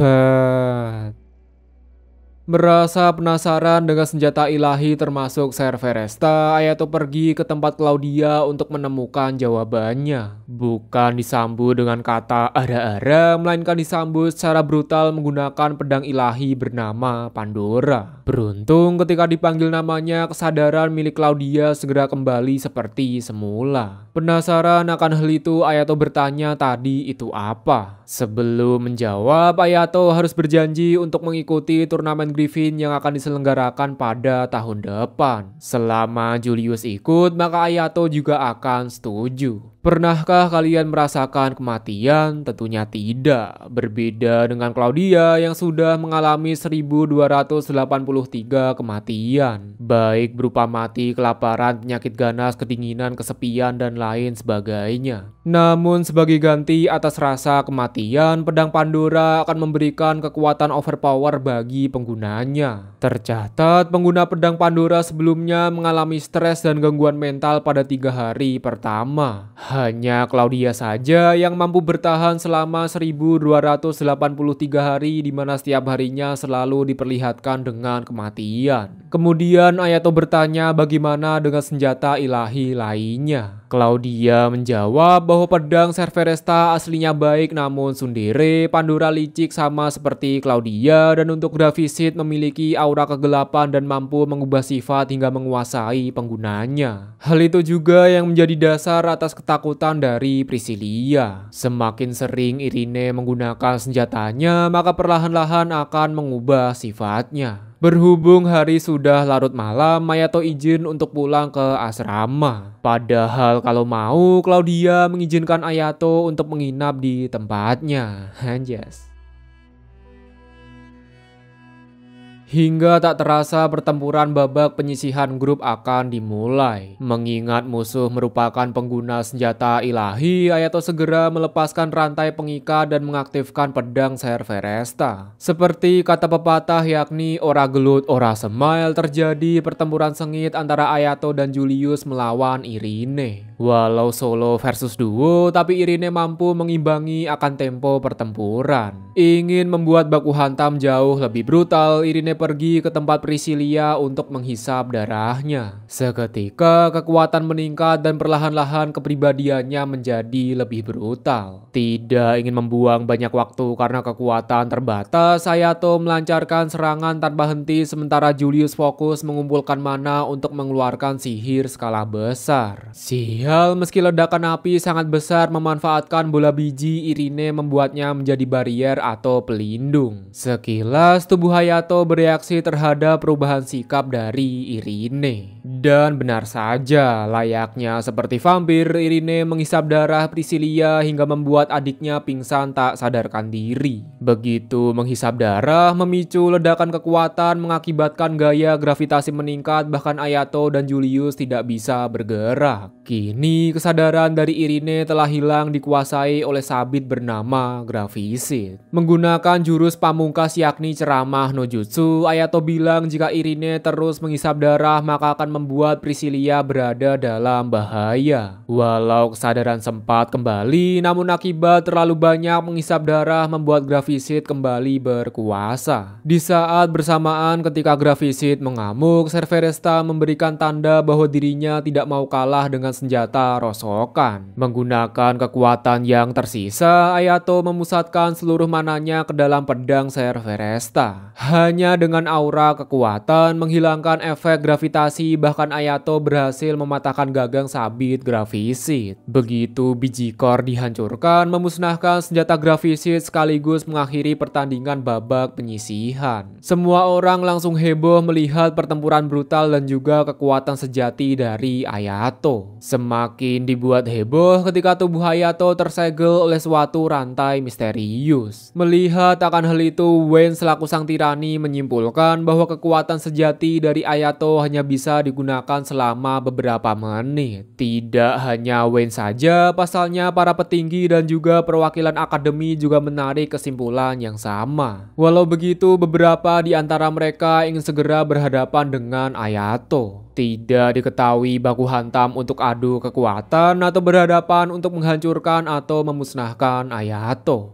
Merasa penasaran dengan senjata ilahi termasuk Cerberesta, Ayato pergi ke tempat Claudia untuk menemukan jawabannya. Bukan disambut dengan kata ara-ara, melainkan disambut secara brutal menggunakan pedang ilahi bernama Pandora. Beruntung ketika dipanggil namanya, kesadaran milik Claudia segera kembali seperti semula. Penasaran akan hal itu, Ayato bertanya tadi itu apa. Sebelum menjawab, Ayato harus berjanji untuk mengikuti turnamen Griffin yang akan diselenggarakan pada tahun depan. Selama Julius ikut, maka Ayato juga akan setuju. Pernahkah kalian merasakan kematian? Tentunya tidak. Berbeda dengan Claudia yang sudah mengalami 1283 kematian. Baik berupa mati, kelaparan, penyakit ganas, kedinginan, kesepian, dan lain sebagainya. Namun sebagai ganti atas rasa kematian, pedang Pandora akan memberikan kekuatan overpower bagi penggunanya. Tercatat, pengguna pedang Pandora sebelumnya mengalami stres dan gangguan mental pada 3 hari pertama. Hanya Claudia saja yang mampu bertahan selama 1283 hari di mana setiap harinya selalu diperlihatkan dengan kematian. Kemudian Ayato bertanya bagaimana dengan senjata ilahi lainnya. Claudia menjawab bahwa pedang Cerberesta aslinya baik namun tsundere, Pandora licik sama seperti Claudia, dan untuk grafisit memiliki aura kegelapan dan mampu mengubah sifat hingga menguasai penggunanya. Hal itu juga yang menjadi dasar atas ketakutan dari Priscilia. Semakin sering Irene menggunakan senjatanya, maka perlahan-lahan akan mengubah sifatnya. Berhubung hari sudah larut malam, Ayato izin untuk pulang ke asrama. Padahal kalau mau, Claudia mengizinkan Ayato untuk menginap di tempatnya. Anjas. Hingga tak terasa pertempuran babak penyisihan grup akan dimulai. Mengingat musuh merupakan pengguna senjata ilahi, Ayato segera melepaskan rantai pengikat dan mengaktifkan pedang Cerberesta. Seperti kata pepatah yakni ora gelut ora semile, terjadi pertempuran sengit antara Ayato dan Julius melawan Irene. Walau solo versus duo, tapi Irene mampu mengimbangi akan tempo pertempuran. Ingin membuat baku hantam jauh lebih brutal, Irene pergi ke tempat Priscilia untuk menghisap darahnya. Seketika kekuatan meningkat dan perlahan-lahan kepribadiannya menjadi lebih brutal. Tidak ingin membuang banyak waktu karena kekuatan terbatas, Ayato melancarkan serangan tanpa henti sementara Julius fokus mengumpulkan mana untuk mengeluarkan sihir skala besar. Sial, meski ledakan api sangat besar memanfaatkan bola biji, Irene membuatnya menjadi barrier atau pelindung. Sekilas tubuh Ayato bereaksi terhadap perubahan sikap dari Irene. Dan benar saja, layaknya seperti vampir, Irene menghisap darah Priscilia hingga membuat adiknya pingsan tak sadarkan diri. Begitu menghisap darah, memicu ledakan kekuatan mengakibatkan gaya gravitasi meningkat, bahkan Ayato dan Julius tidak bisa bergerak. Kini kesadaran dari Irene telah hilang dikuasai oleh sabit bernama Gravisit. Menggunakan jurus pamungkas yakni ceramah no jutsu, Ayato bilang jika Irene terus menghisap darah maka akan membuat Priscilia berada dalam bahaya. Walau kesadaran sempat kembali, namun akibat terlalu banyak menghisap darah membuat Gravisit kembali berkuasa. Di saat bersamaan ketika Gravisit mengamuk, Cerberesta memberikan tanda bahwa dirinya tidak mau kalah dengan senjata senjata rosokan. Menggunakan kekuatan yang tersisa, Ayato memusatkan seluruh mananya ke dalam pedang Serveresta. Hanya dengan aura kekuatan menghilangkan efek gravitasi, bahkan Ayato berhasil mematahkan gagang sabit gravisit. Begitu biji core dihancurkan, memusnahkan senjata gravisit sekaligus mengakhiri pertandingan babak penyisihan. Semua orang langsung heboh melihat pertempuran brutal dan juga kekuatan sejati dari Ayato. Semakin dibuat heboh ketika tubuh Ayato tersegel oleh suatu rantai misterius. Melihat akan hal itu, Wayne selaku sang tirani menyimpulkan bahwa kekuatan sejati dari Ayato hanya bisa digunakan selama beberapa menit. Tidak hanya Wayne saja, pasalnya para petinggi dan juga perwakilan akademi juga menarik kesimpulan yang sama. Walau begitu, beberapa di antara mereka ingin segera berhadapan dengan Ayato. Tidak diketahui baku hantam untuk adu kekuatan atau berhadapan untuk menghancurkan atau memusnahkan Ayato.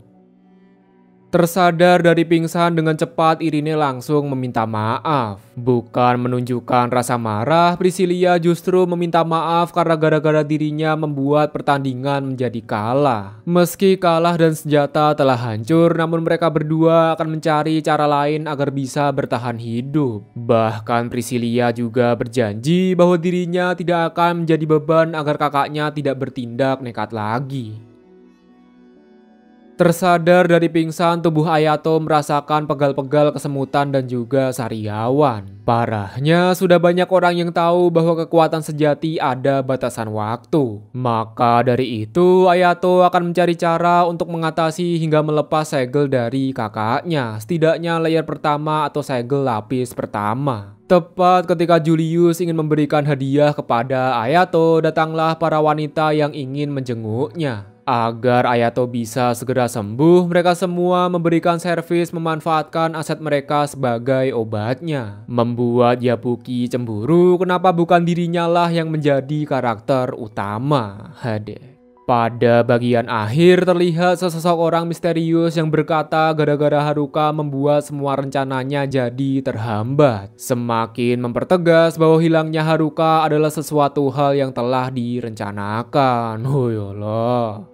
Tersadar dari pingsan dengan cepat, Irene langsung meminta maaf. Bukan menunjukkan rasa marah, Priscilia justru meminta maaf karena gara-gara dirinya membuat pertandingan menjadi kalah. Meski kalah dan senjata telah hancur, namun mereka berdua akan mencari cara lain agar bisa bertahan hidup. Bahkan Priscilia juga berjanji bahwa dirinya tidak akan menjadi beban agar kakaknya tidak bertindak nekat lagi. Tersadar dari pingsan, tubuh Ayato merasakan pegal-pegal kesemutan dan juga sariawan. Parahnya, sudah banyak orang yang tahu bahwa kekuatan sejati ada batasan waktu. Maka dari itu, Ayato akan mencari cara untuk mengatasi hingga melepas segel dari kakaknya, setidaknya layer pertama atau segel lapis pertama. Tepat ketika Julius ingin memberikan hadiah kepada Ayato, datanglah para wanita yang ingin menjenguknya. Agar Ayato bisa segera sembuh, mereka semua memberikan servis memanfaatkan aset mereka sebagai obatnya. Membuat Yabuki cemburu, kenapa bukan dirinya lah yang menjadi karakter utama. Pada bagian akhir terlihat sesosok orang misterius yang berkata gara-gara Haruka membuat semua rencananya jadi terhambat. Semakin mempertegas bahwa hilangnya Haruka adalah sesuatu hal yang telah direncanakan. Oh yolah.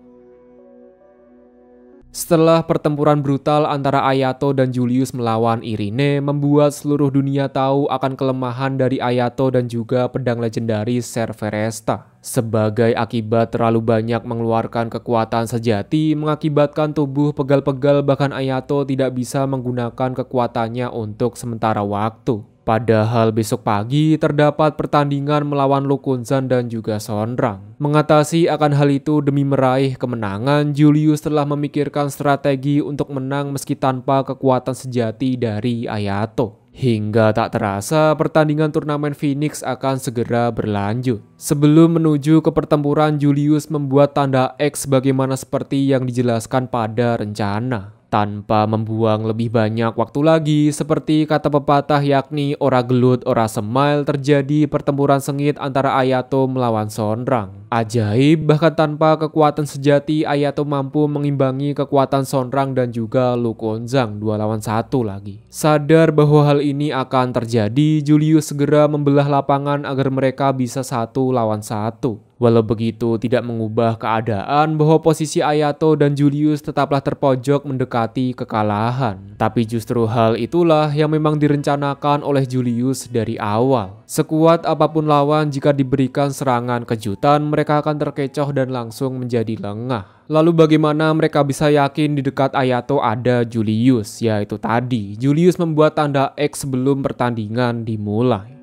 Setelah pertempuran brutal antara Ayato dan Julius melawan Irene, membuat seluruh dunia tahu akan kelemahan dari Ayato dan juga pedang legendaris Serveresta. Sebagai akibat terlalu banyak mengeluarkan kekuatan sejati, mengakibatkan tubuh pegal-pegal, bahkan Ayato tidak bisa menggunakan kekuatannya untuk sementara waktu. Padahal besok pagi terdapat pertandingan melawan Lukunzan dan juga Sonrang. Mengatasi akan hal itu demi meraih kemenangan, Julius telah memikirkan strategi untuk menang meski tanpa kekuatan sejati dari Ayato. Hingga tak terasa pertandingan turnamen Phoenix akan segera berlanjut. Sebelum menuju ke pertempuran, Julius membuat tanda X bagaimana seperti yang dijelaskan pada rencana. Tanpa membuang lebih banyak waktu lagi, seperti kata pepatah yakni ora gelut ora semile, terjadi pertempuran sengit antara Ayato melawan Sonrang. Ajaib, bahkan tanpa kekuatan sejati, Ayato mampu mengimbangi kekuatan Sonrang dan juga Lukunzang 2 lawan 1 lagi. Sadar bahwa hal ini akan terjadi, Julius segera membelah lapangan agar mereka bisa 1 lawan 1. Walau begitu tidak mengubah keadaan bahwa posisi Ayato dan Julius tetaplah terpojok mendekati kekalahan. Tapi justru hal itulah yang memang direncanakan oleh Julius dari awal. Sekuat apapun lawan, jika diberikan serangan kejutan, mereka akan terkecoh dan langsung menjadi lengah. Lalu bagaimana mereka bisa yakin di dekat Ayato ada Julius? Yaitu tadi, Julius membuat tanda X sebelum pertandingan dimulai.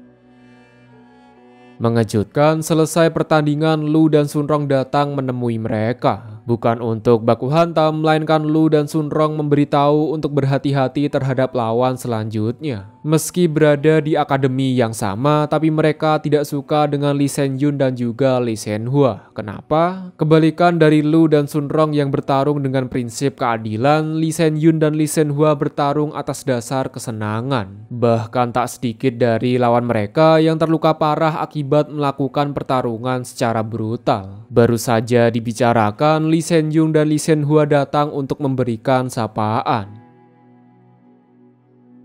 Mengejutkan, selesai pertandingan, Lu dan Sunrong datang menemui mereka. Bukan untuk baku hantam, melainkan Lu dan Sunrong memberitahu untuk berhati-hati terhadap lawan selanjutnya. Meski berada di akademi yang sama, tapi mereka tidak suka dengan Lee Sen-yun dan juga Lee Sen-hwa. Kenapa? Kebalikan dari Lu dan Sunrong yang bertarung dengan prinsip keadilan, Lee Sen-yun dan Lee Sen-hwa bertarung atas dasar kesenangan. Bahkan tak sedikit dari lawan mereka yang terluka parah akibat melakukan pertarungan secara brutal. Baru saja dibicarakan, Lee Sen-yun dan Lee Sen-hwa datang untuk memberikan sapaan.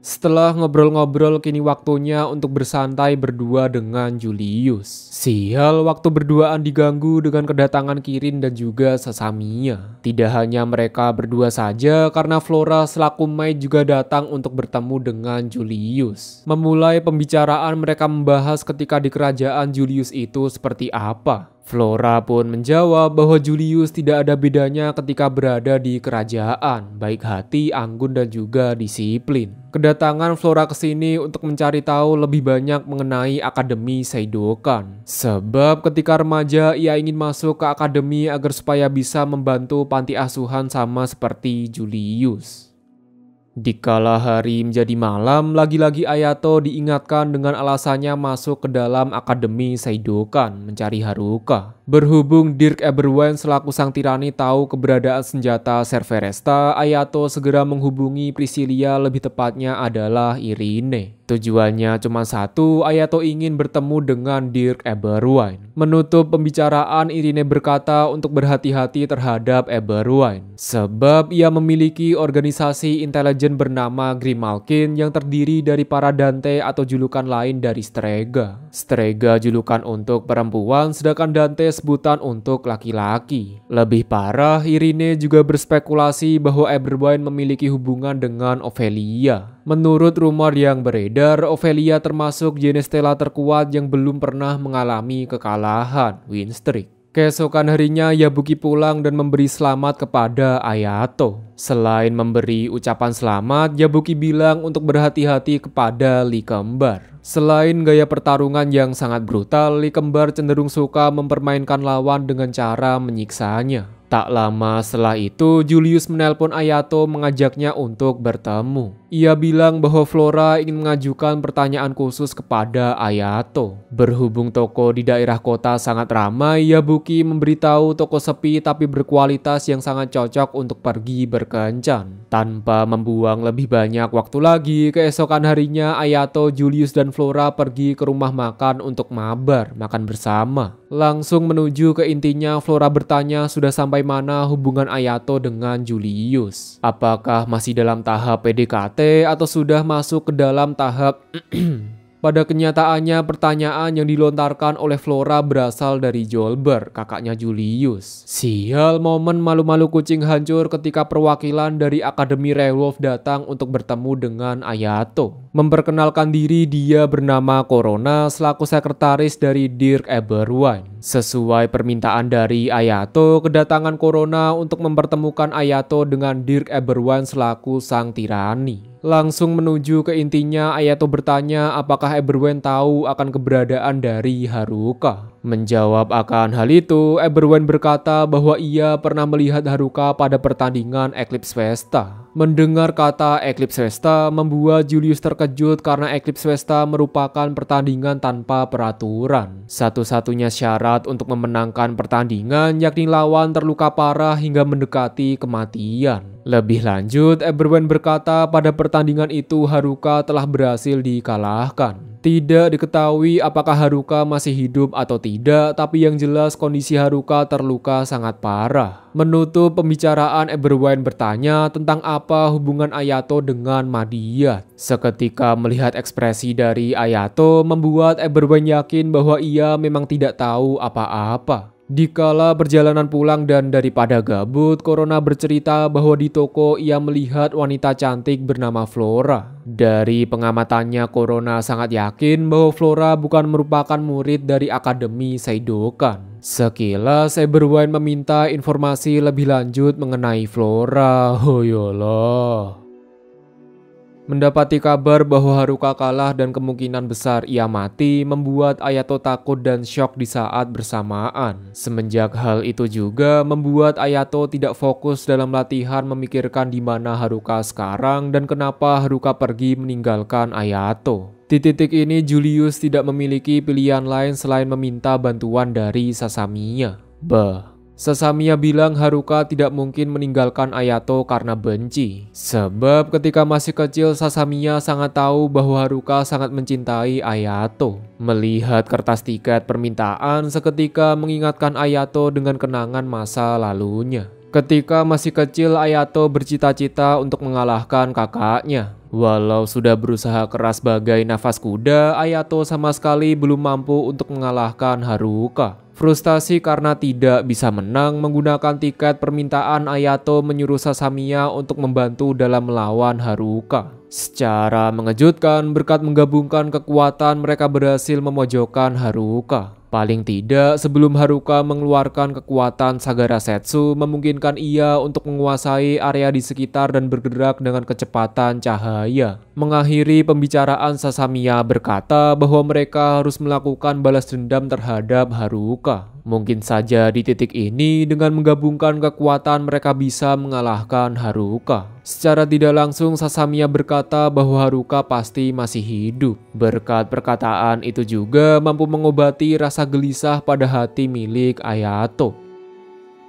Setelah ngobrol-ngobrol, kini waktunya untuk bersantai berdua dengan Julius. Sial, waktu berduaan diganggu dengan kedatangan Kirin dan juga Sasamiya. Tidak hanya mereka berdua saja, karena Flora selaku maid juga datang untuk bertemu dengan Julius. Memulai pembicaraan, mereka membahas ketika di kerajaan Julius itu seperti apa. Flora pun menjawab bahwa Julius tidak ada bedanya ketika berada di kerajaan, baik hati, anggun, dan juga disiplin. Kedatangan Flora ke sini untuk mencari tahu lebih banyak mengenai Akademi Seidokan. Sebab ketika remaja ia ingin masuk ke akademi agar supaya bisa membantu panti asuhan sama seperti Julius. Dikala hari menjadi malam, lagi-lagi Ayato diingatkan dengan alasannya masuk ke dalam Akademi Seidokan mencari Haruka. Berhubung Dirk Eberwein selaku sang tirani tahu keberadaan senjata Cerberesta, Ayato segera menghubungi Priscilia, lebih tepatnya adalah Irene. Tujuannya cuma satu, Ayato ingin bertemu dengan Dirk Eberwein. Menutup pembicaraan, Irene berkata untuk berhati-hati terhadap Eberwein, sebab ia memiliki organisasi intelijen bernama Grimalkin yang terdiri dari para Dante atau julukan lain dari Strega. Strega julukan untuk perempuan, sedangkan Dante sebutan untuk laki-laki. Lebih parah, Irene juga berspekulasi bahwa Eberwein memiliki hubungan dengan Ophelia. Menurut rumor yang beredar, Ophelia termasuk Genestella terkuat yang belum pernah mengalami kekalahan, win streak. Keesokan harinya, Yabuki pulang dan memberi selamat kepada Ayato. Selain memberi ucapan selamat, Yabuki bilang untuk berhati-hati kepada Lee Kembar. Selain gaya pertarungan yang sangat brutal, Lee Kembar cenderung suka mempermainkan lawan dengan cara menyiksanya. Tak lama setelah itu, Julius menelpon Ayato mengajaknya untuk bertemu. Ia bilang bahwa Flora ingin mengajukan pertanyaan khusus kepada Ayato. Berhubung toko di daerah kota sangat ramai, Yabuki memberitahu toko sepi tapi berkualitas yang sangat cocok untuk pergi berkencan. Tanpa membuang lebih banyak waktu lagi, keesokan harinya Ayato, Julius, dan Flora pergi ke rumah makan untuk mabar, makan bersama. Langsung menuju ke intinya, Flora bertanya sudah sampai mana hubungan Ayato dengan Julius. Apakah masih dalam tahap PDKT atau sudah masuk ke dalam tahap Pada kenyataannya, pertanyaan yang dilontarkan oleh Flora berasal dari Jolber, kakaknya Julius. Sial, momen malu-malu kucing hancur ketika perwakilan dari Akademi Railwolf datang untuk bertemu dengan Ayato. Memperkenalkan diri, dia bernama Corona selaku sekretaris dari Dirk Eberwein. Sesuai permintaan dari Ayato, kedatangan Corona untuk mempertemukan Ayato dengan Dirk Eberwein selaku sang tirani. Langsung menuju ke intinya, Ayato bertanya apakah Eberwein tahu akan keberadaan dari Haruka. Menjawab akan hal itu, Eberwein berkata bahwa ia pernah melihat Haruka pada pertandingan Eclipse Festa. Mendengar kata Eclipse Festa membuat Julius terkejut karena Eclipse Festa merupakan pertandingan tanpa peraturan. Satu-satunya syarat untuk memenangkan pertandingan yakni lawan terluka parah hingga mendekati kematian. Lebih lanjut, Eberwein berkata pada pertandingan itu Haruka telah berhasil dikalahkan. Tidak diketahui apakah Haruka masih hidup atau tidak, tapi yang jelas kondisi Haruka terluka sangat parah. Menutup pembicaraan, Eberwein bertanya tentang apa hubungan Ayato dengan Madiyat. Seketika melihat ekspresi dari Ayato membuat Eberwein yakin bahwa ia memang tidak tahu apa-apa. Dikala perjalanan pulang dan daripada gabut, Corona bercerita bahwa di toko ia melihat wanita cantik bernama Flora. Dari pengamatannya, Corona sangat yakin bahwa Flora bukan merupakan murid dari Akademi Seidokan. Sekilas, Eberwein meminta informasi lebih lanjut mengenai Flora. Hoyolah. Mendapati kabar bahwa Haruka kalah dan kemungkinan besar ia mati membuat Ayato takut dan syok di saat bersamaan. Semenjak hal itu juga membuat Ayato tidak fokus dalam latihan memikirkan di mana Haruka sekarang dan kenapa Haruka pergi meninggalkan Ayato. Di titik ini Julius tidak memiliki pilihan lain selain meminta bantuan dari Sasamiya. Sasamiya bilang Haruka tidak mungkin meninggalkan Ayato karena benci. Sebab ketika masih kecil Sasamiya sangat tahu bahwa Haruka sangat mencintai Ayato. Melihat kertas tiket permintaan seketika mengingatkan Ayato dengan kenangan masa lalunya. Ketika masih kecil, Ayato bercita-cita untuk mengalahkan kakaknya. Walau sudah berusaha keras bagai nafas kuda, Ayato sama sekali belum mampu untuk mengalahkan Haruka. Frustasi karena tidak bisa menang, menggunakan tiket permintaan, Ayato menyuruh Sasamiya untuk membantu dalam melawan Haruka. Secara mengejutkan, berkat menggabungkan kekuatan, mereka berhasil memojokkan Haruka. Paling tidak, sebelum Haruka mengeluarkan kekuatan Sagara Setsu, memungkinkan ia untuk menguasai area di sekitar dan bergerak dengan kecepatan cahaya. Mengakhiri pembicaraan, Sasamiya berkata bahwa mereka harus melakukan balas dendam terhadap Haruka. Mungkin saja di titik ini, dengan menggabungkan kekuatan mereka bisa mengalahkan Haruka. Secara tidak langsung, Sasamiya berkata bahwa Haruka pasti masih hidup. Berkat perkataan itu juga mampu mengobati rasa gelisah pada hati milik Ayato.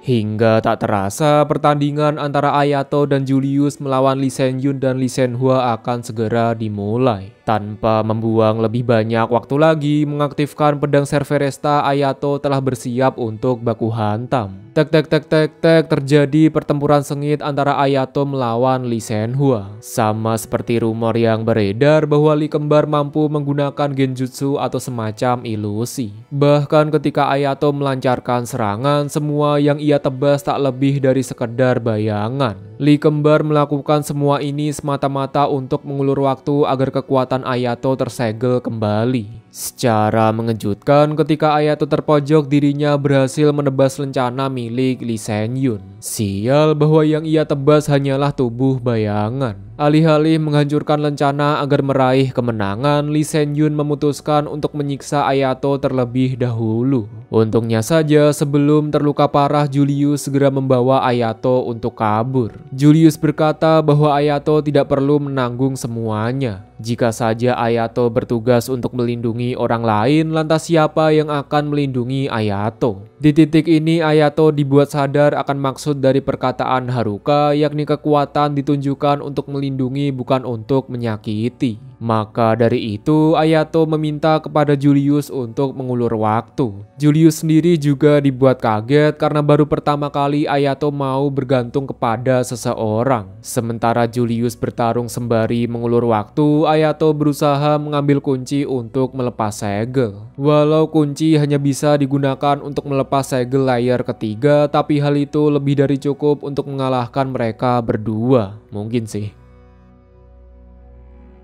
Hingga tak terasa, pertandingan antara Ayato dan Julius melawan Lee Sen-yun dan Lee Sen-hwa akan segera dimulai. Tanpa membuang lebih banyak waktu lagi, mengaktifkan pedang Serveresta, Ayato telah bersiap untuk baku hantam. Tek tek tek tek tek, terjadi pertempuran sengit antara Ayato melawan Lee Sen-hwa. Sama seperti rumor yang beredar bahwa Lee kembar mampu menggunakan genjutsu atau semacam ilusi. Bahkan ketika Ayato melancarkan serangan, semua yang ia tebas tak lebih dari sekedar bayangan. Lee kembar melakukan semua ini semata-mata untuk mengulur waktu agar kekuatan Ayato tersegel kembali. Secara mengejutkan, ketika Ayato terpojok, dirinya berhasil menebas lencana milik Lee Sen-yun. Sial bahwa yang ia tebas hanyalah tubuh bayangan. Alih-alih menghancurkan lencana agar meraih kemenangan, Lee Sen-yun memutuskan untuk menyiksa Ayato terlebih dahulu. Untungnya saja, sebelum terluka parah, Julius segera membawa Ayato untuk kabur. Julius berkata bahwa Ayato tidak perlu menanggung semuanya. Jika saja Ayato bertugas untuk melindungi orang lain, lantas siapa yang akan melindungi Ayato? Di titik ini, Ayato dibuat sadar akan maksud dari perkataan Haruka, yakni kekuatan ditunjukkan untuk melindungi bukan untuk menyakiti. Maka dari itu, Ayato meminta kepada Julius untuk mengulur waktu. Julius sendiri juga dibuat kaget karena baru pertama kali Ayato mau bergantung kepada seseorang. Sementara Julius bertarung sembari mengulur waktu, Ayato berusaha mengambil kunci untuk melepas segel. Walau kunci hanya bisa digunakan untuk melepas segel layar ketiga, tapi hal itu lebih dari cukup untuk mengalahkan mereka berdua. Mungkin sih.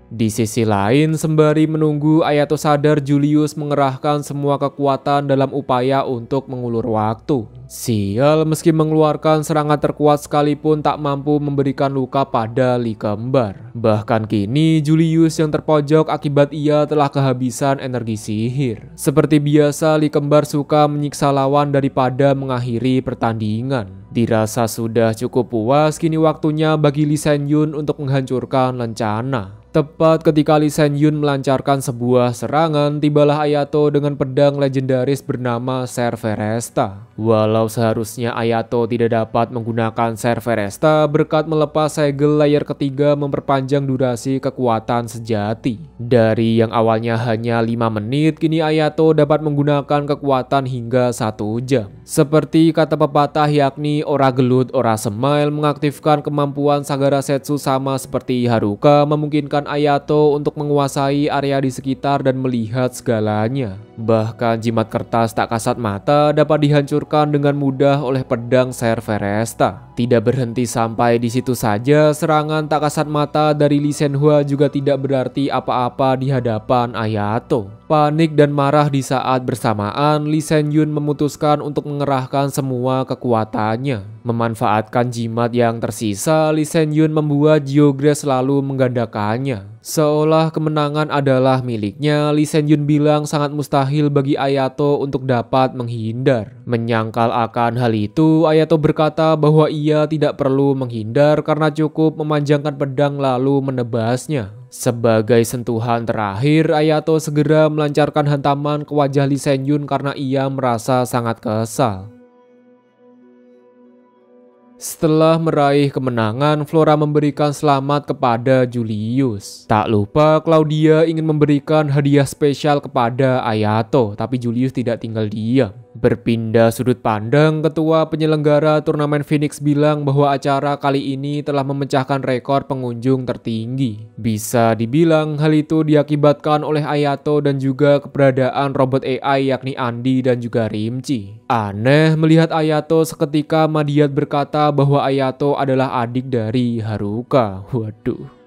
Di sisi lain, sembari menunggu, Ayato sadar Julius mengerahkan semua kekuatan dalam upaya untuk mengulur waktu. Sial, meski mengeluarkan serangan terkuat sekalipun tak mampu memberikan luka pada Lee kembar. Bahkan kini, Julius yang terpojok akibat ia telah kehabisan energi sihir. Seperti biasa, Lee kembar suka menyiksa lawan daripada mengakhiri pertandingan. Dirasa sudah cukup puas, kini waktunya bagi Lee Sen-yun untuk menghancurkan lencana. Tepat ketika Lee Sen-yun melancarkan sebuah serangan, tibalah Ayato dengan pedang legendaris bernama Serveresta. Walau seharusnya Ayato tidak dapat menggunakan Serveresta, berkat melepas segel layar ketiga memperpanjang durasi kekuatan sejati. Dari yang awalnya hanya 5 menit, kini Ayato dapat menggunakan kekuatan hingga 1 jam. Seperti kata pepatah, yakni ora gelut ora semail, mengaktifkan kemampuan Sagara Setsu sama seperti Haruka memungkinkan Ayato untuk menguasai area di sekitar dan melihat segalanya. Bahkan jimat kertas tak kasat mata dapat dihancurkan dengan mudah oleh pedang Serveresta. Tidak berhenti sampai di situ saja, serangan tak kasat mata dari Lee Sen-hwa juga tidak berarti apa-apa di hadapan Ayato. Panik dan marah di saat bersamaan, Lee Sen-yun memutuskan untuk mengerahkan semua kekuatannya. Memanfaatkan jimat yang tersisa, Lee Sen-yun membuat Geogres lalu menggandakannya. Seolah kemenangan adalah miliknya, Lee Sen-yun bilang sangat mustahil bagi Ayato untuk dapat menghindar. Menyangkal akan hal itu, Ayato berkata bahwa ia tidak perlu menghindar karena cukup memanjangkan pedang lalu menebasnya. Sebagai sentuhan terakhir, Ayato segera melancarkan hantaman ke wajah Lee Sen-yun karena ia merasa sangat kesal. Setelah meraih kemenangan, Flora memberikan selamat kepada Julius. Tak lupa, Claudia ingin memberikan hadiah spesial kepada Ayato, tapi Julius tidak tinggal diam. Berpindah sudut pandang, ketua penyelenggara turnamen Phoenix bilang bahwa acara kali ini telah memecahkan rekor pengunjung tertinggi. Bisa dibilang hal itu diakibatkan oleh Ayato dan juga keberadaan robot AI yakni Andi dan juga Rimchi. Aneh melihat Ayato seketika Madiat berkata bahwa Ayato adalah adik dari Haruka. Waduh.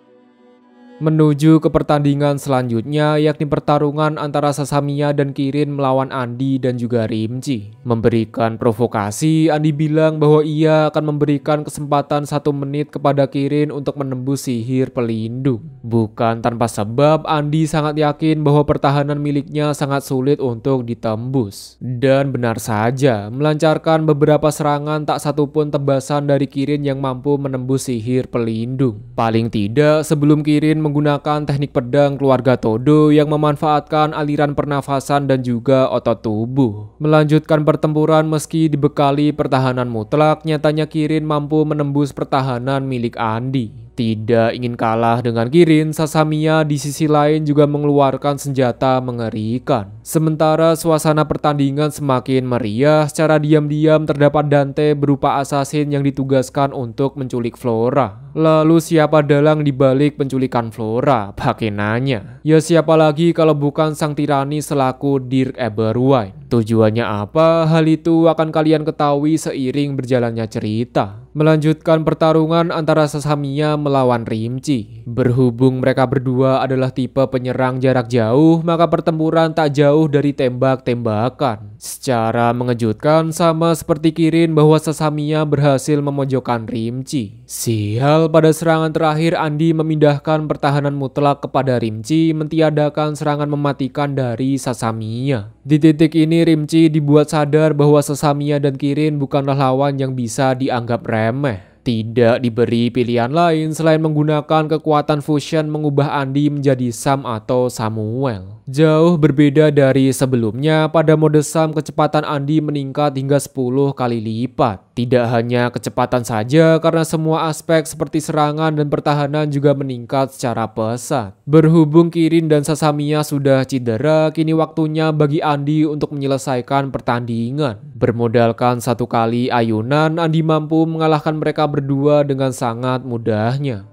Menuju ke pertandingan selanjutnya yakni pertarungan antara Sasamiya dan Kirin melawan Andi dan juga Rimchi. Memberikan provokasi, Andi bilang bahwa ia akan memberikan kesempatan 1 menit kepada Kirin untuk menembus sihir pelindung. Bukan tanpa sebab, Andi sangat yakin bahwa pertahanan miliknya sangat sulit untuk ditembus. Dan benar saja, melancarkan beberapa serangan tak satupun tebasan dari Kirin yang mampu menembus sihir pelindung. Paling tidak sebelum Kirin menggunakan teknik pedang keluarga Todo yang memanfaatkan aliran pernafasan dan juga otot tubuh. Melanjutkan pertempuran meski dibekali pertahanan mutlak, nyatanya Kirin mampu menembus pertahanan milik Andi. Tidak ingin kalah dengan Kirin, Sasamiya di sisi lain juga mengeluarkan senjata mengerikan. Sementara suasana pertandingan semakin meriah, secara diam-diam terdapat Dante berupa asasin yang ditugaskan untuk menculik Flora. Lalu siapa dalang dibalik penculikan Flora? Pakai nanya. Ya siapa lagi kalau bukan sang tirani selaku Dirk Eberwein. Tujuannya apa? Hal itu akan kalian ketahui seiring berjalannya cerita. Melanjutkan pertarungan antara Sasamiya melawan Rimchi. Berhubung mereka berdua adalah tipe penyerang jarak jauh, maka pertempuran tak jauh dari tembak-tembakan. Secara mengejutkan, sama seperti Kirin bahwa Sasamiya berhasil memojokkan Rimchi. Sial, pada serangan terakhir Andi memindahkan pertahanan mutlak kepada Rimchi, mentiadakan serangan mematikan dari Sasamiya. Di titik ini Rimchi dibuat sadar bahwa Sasamiya dan Kirin bukanlah lawan yang bisa dianggap remeh. Tidak diberi pilihan lain selain menggunakan kekuatan fusion mengubah Andi menjadi Sam atau Samuel. Jauh berbeda dari sebelumnya, pada mode Sam kecepatan Andi meningkat hingga 10 kali lipat. Tidak hanya kecepatan saja, karena semua aspek seperti serangan dan pertahanan juga meningkat secara pesat. Berhubung Kirin dan Sasamiya sudah cedera, kini waktunya bagi Andi untuk menyelesaikan pertandingan. Bermodalkan 1 kali ayunan, Andi mampu mengalahkan mereka berdua dengan sangat mudahnya.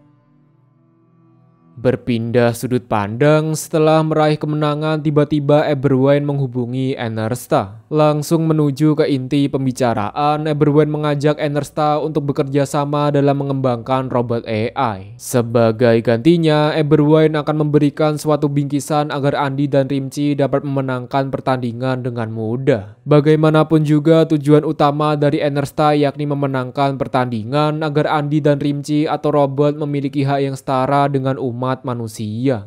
Berpindah sudut pandang, setelah meraih kemenangan tiba-tiba Eberwein menghubungi Enersta. Langsung menuju ke inti pembicaraan, Eberwein mengajak Enersta untuk bekerja sama dalam mengembangkan robot AI. Sebagai gantinya, Eberwein akan memberikan suatu bingkisan agar Andi dan Rimchi dapat memenangkan pertandingan dengan mudah. Bagaimanapun juga tujuan utama dari Enersta yakni memenangkan pertandingan agar Andi dan Rimchi atau robot memiliki hak yang setara dengan umat manusia.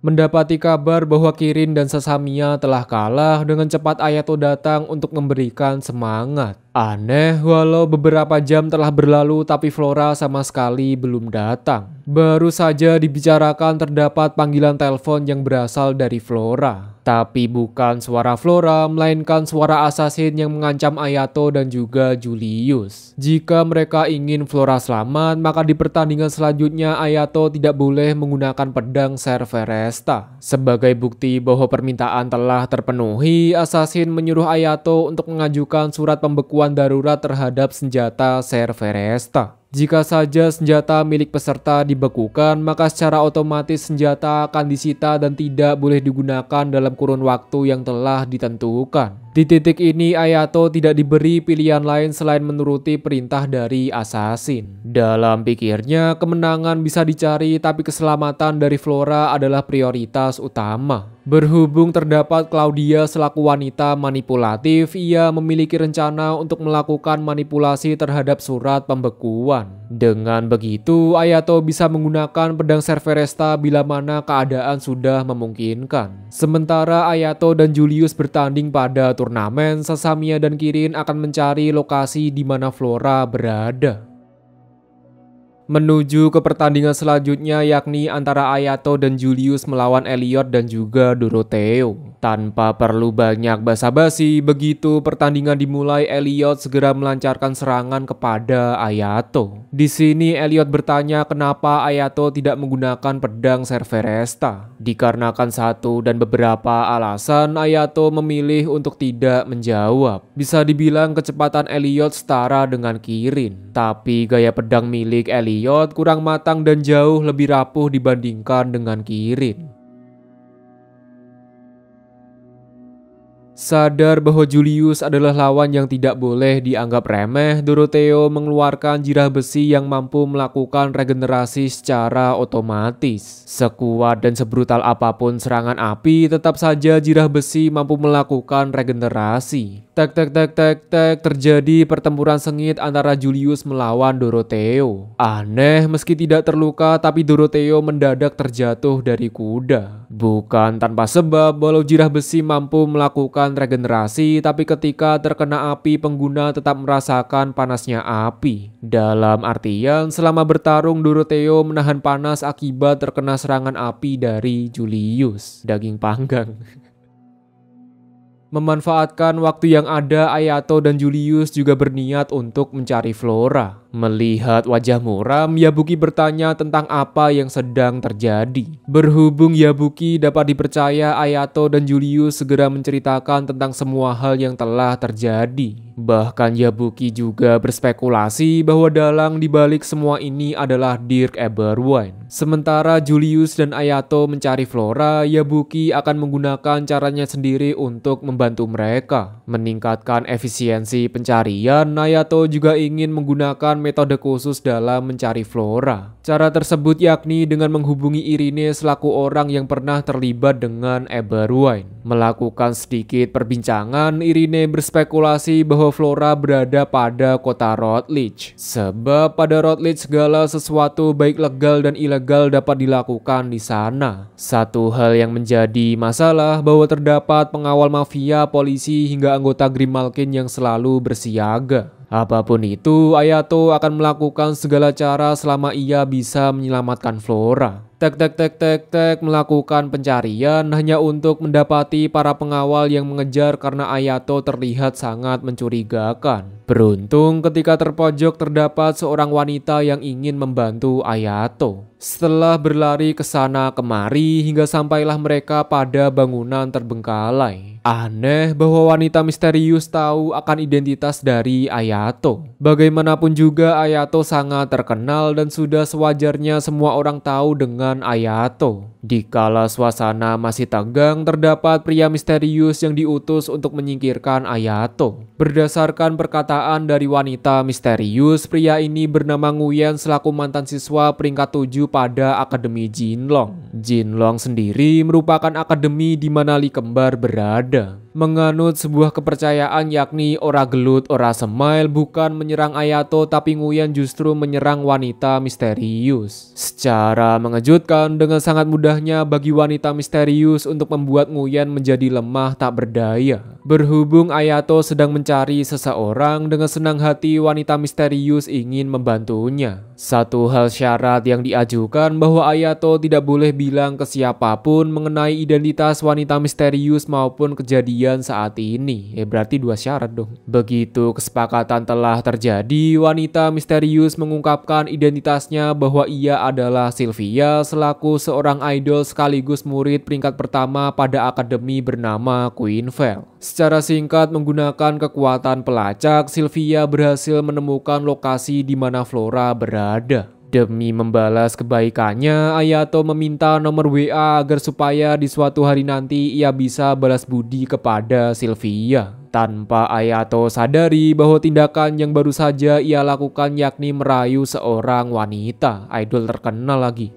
Mendapati kabar bahwa Kirin dan Sasamiya telah kalah, dengan cepat Ayato datang untuk memberikan semangat. Aneh, walau beberapa jam telah berlalu tapi Flora sama sekali belum datang. Baru saja dibicarakan terdapat panggilan telepon yang berasal dari Flora. Tapi bukan suara Flora, melainkan suara asasin yang mengancam Ayato dan juga Julius. Jika mereka ingin Flora selamat, maka di pertandingan selanjutnya Ayato tidak boleh menggunakan pedang Cerberesta. Sebagai bukti bahwa permintaan telah terpenuhi, asasin menyuruh Ayato untuk mengajukan surat pembekuan darurat terhadap senjata Cerberesta. Jika saja senjata milik peserta dibekukan, maka secara otomatis senjata akan disita dan tidak boleh digunakan dalam kurun waktu yang telah ditentukan. Di titik ini Ayato tidak diberi pilihan lain selain menuruti perintah dari asasin. Dalam pikirnya, kemenangan bisa dicari tapi keselamatan dari Flora adalah prioritas utama. Berhubung terdapat Claudia selaku wanita manipulatif, ia memiliki rencana untuk melakukan manipulasi terhadap surat pembekuan. Dengan begitu, Ayato bisa menggunakan pedang Cerberesta bila mana keadaan sudah memungkinkan. Sementara Ayato dan Julius bertanding pada turnamen, Sasamiya dan Kirin akan mencari lokasi di mana Flora berada. Menuju ke pertandingan selanjutnya yakni antara Ayato dan Julius melawan Elliot dan juga Doroteo. Tanpa perlu banyak basa-basi, begitu pertandingan dimulai, Elliot segera melancarkan serangan kepada Ayato. Di sini Elliot bertanya kenapa Ayato tidak menggunakan pedang Cerberesta. Dikarenakan satu dan beberapa alasan, Ayato memilih untuk tidak menjawab. Bisa dibilang kecepatan Elliot setara dengan Kirin, tapi gaya pedang milik Elliot kurang matang dan jauh lebih rapuh dibandingkan dengan Kirin. Sadar bahwa Julius adalah lawan yang tidak boleh dianggap remeh, Doroteo mengeluarkan jirah besi yang mampu melakukan regenerasi secara otomatis. Sekuat dan sebrutal apapun serangan api, tetap saja jirah besi mampu melakukan regenerasi. Tek tek tek tek tek, terjadi pertempuran sengit antara Julius melawan Doroteo. Aneh, meski tidak terluka, tapi Doroteo mendadak terjatuh dari kuda. Bukan tanpa sebab, walau jirah besi mampu melakukan regenerasi, tapi ketika terkena api, pengguna tetap merasakan panasnya api. Dalam artian, selama bertarung, Doroteo menahan panas akibat terkena serangan api dari Julius. Daging panggang. Memanfaatkan waktu yang ada, Ayato dan Julius juga berniat untuk mencari Flora. Melihat wajah muram, Yabuki bertanya tentang apa yang sedang terjadi. Berhubung Yabuki dapat dipercaya, Ayato dan Julius segera menceritakan tentang semua hal yang telah terjadi. Bahkan Yabuki juga berspekulasi bahwa dalang dibalik semua ini adalah Dirk Eberwein. Sementara Julius dan Ayato mencari Flora, Yabuki akan menggunakan caranya sendiri untuk membantu mereka. Meningkatkan efisiensi pencarian, Ayato juga ingin menggunakan metode khusus dalam mencari Flora. Cara tersebut yakni dengan menghubungi Irene selaku orang yang pernah terlibat dengan Eberwein. Melakukan sedikit perbincangan, Irene berspekulasi bahwa Flora berada pada kota Routledge. Sebab pada Routledge segala sesuatu baik legal dan ilegal dapat dilakukan di sana. Satu hal yang menjadi masalah bahwa terdapat pengawal mafia, polisi hingga anggota Grimalkin yang selalu bersiaga. Apapun itu, Ayato akan melakukan segala cara selama ia bisa menyelamatkan Flora. Tek tek tek tek tek, melakukan pencarian hanya untuk mendapati para pengawal yang mengejar karena Ayato terlihat sangat mencurigakan. Beruntung ketika terpojok terdapat seorang wanita yang ingin membantu Ayato. Setelah berlari ke sana kemari hingga sampailah mereka pada bangunan terbengkalai. Aneh bahwa wanita misterius tahu akan identitas dari Ayato. Bagaimanapun juga Ayato sangat terkenal dan sudah sewajarnya semua orang tahu dengan Ayato. Dikala suasana masih tegang, terdapat pria misterius yang diutus untuk menyingkirkan Ayato. Berdasarkan perkataan dari wanita misterius, pria ini bernama Nguyen selaku mantan siswa peringkat 7 pada Akademi Jinlong. Jinlong sendiri merupakan akademi di mana Li Kembar berada. Menganut sebuah kepercayaan yakni ora gelut ora semail, bukan menyerang Ayato tapi Nguyen justru menyerang wanita misterius. Secara mengejutkan, dengan sangat mudahnya bagi wanita misterius untuk membuat Nguyen menjadi lemah tak berdaya. Berhubung Ayato sedang mencari seseorang, dengan senang hati wanita misterius ingin membantunya. Satu hal syarat yang diajukan bahwa Ayato tidak boleh bilang ke siapapun mengenai identitas wanita misterius maupun kejadian saat ini. Berarti dua syarat dong. Begitu kesepakatan telah terjadi, wanita misterius mengungkapkan identitasnya bahwa ia adalah Sylvia selaku seorang idol sekaligus murid peringkat pertama pada akademi bernama Queenville. Secara singkat, menggunakan kekuatan pelacak, Sylvia berhasil menemukan lokasi di mana Flora berada. Demi membalas kebaikannya, Ayato meminta nomor WA agar supaya di suatu hari nanti ia bisa balas budi kepada Sylvia. Tanpa Ayato sadari bahwa tindakan yang baru saja ia lakukan yakni merayu seorang wanita, idol terkenal lagi.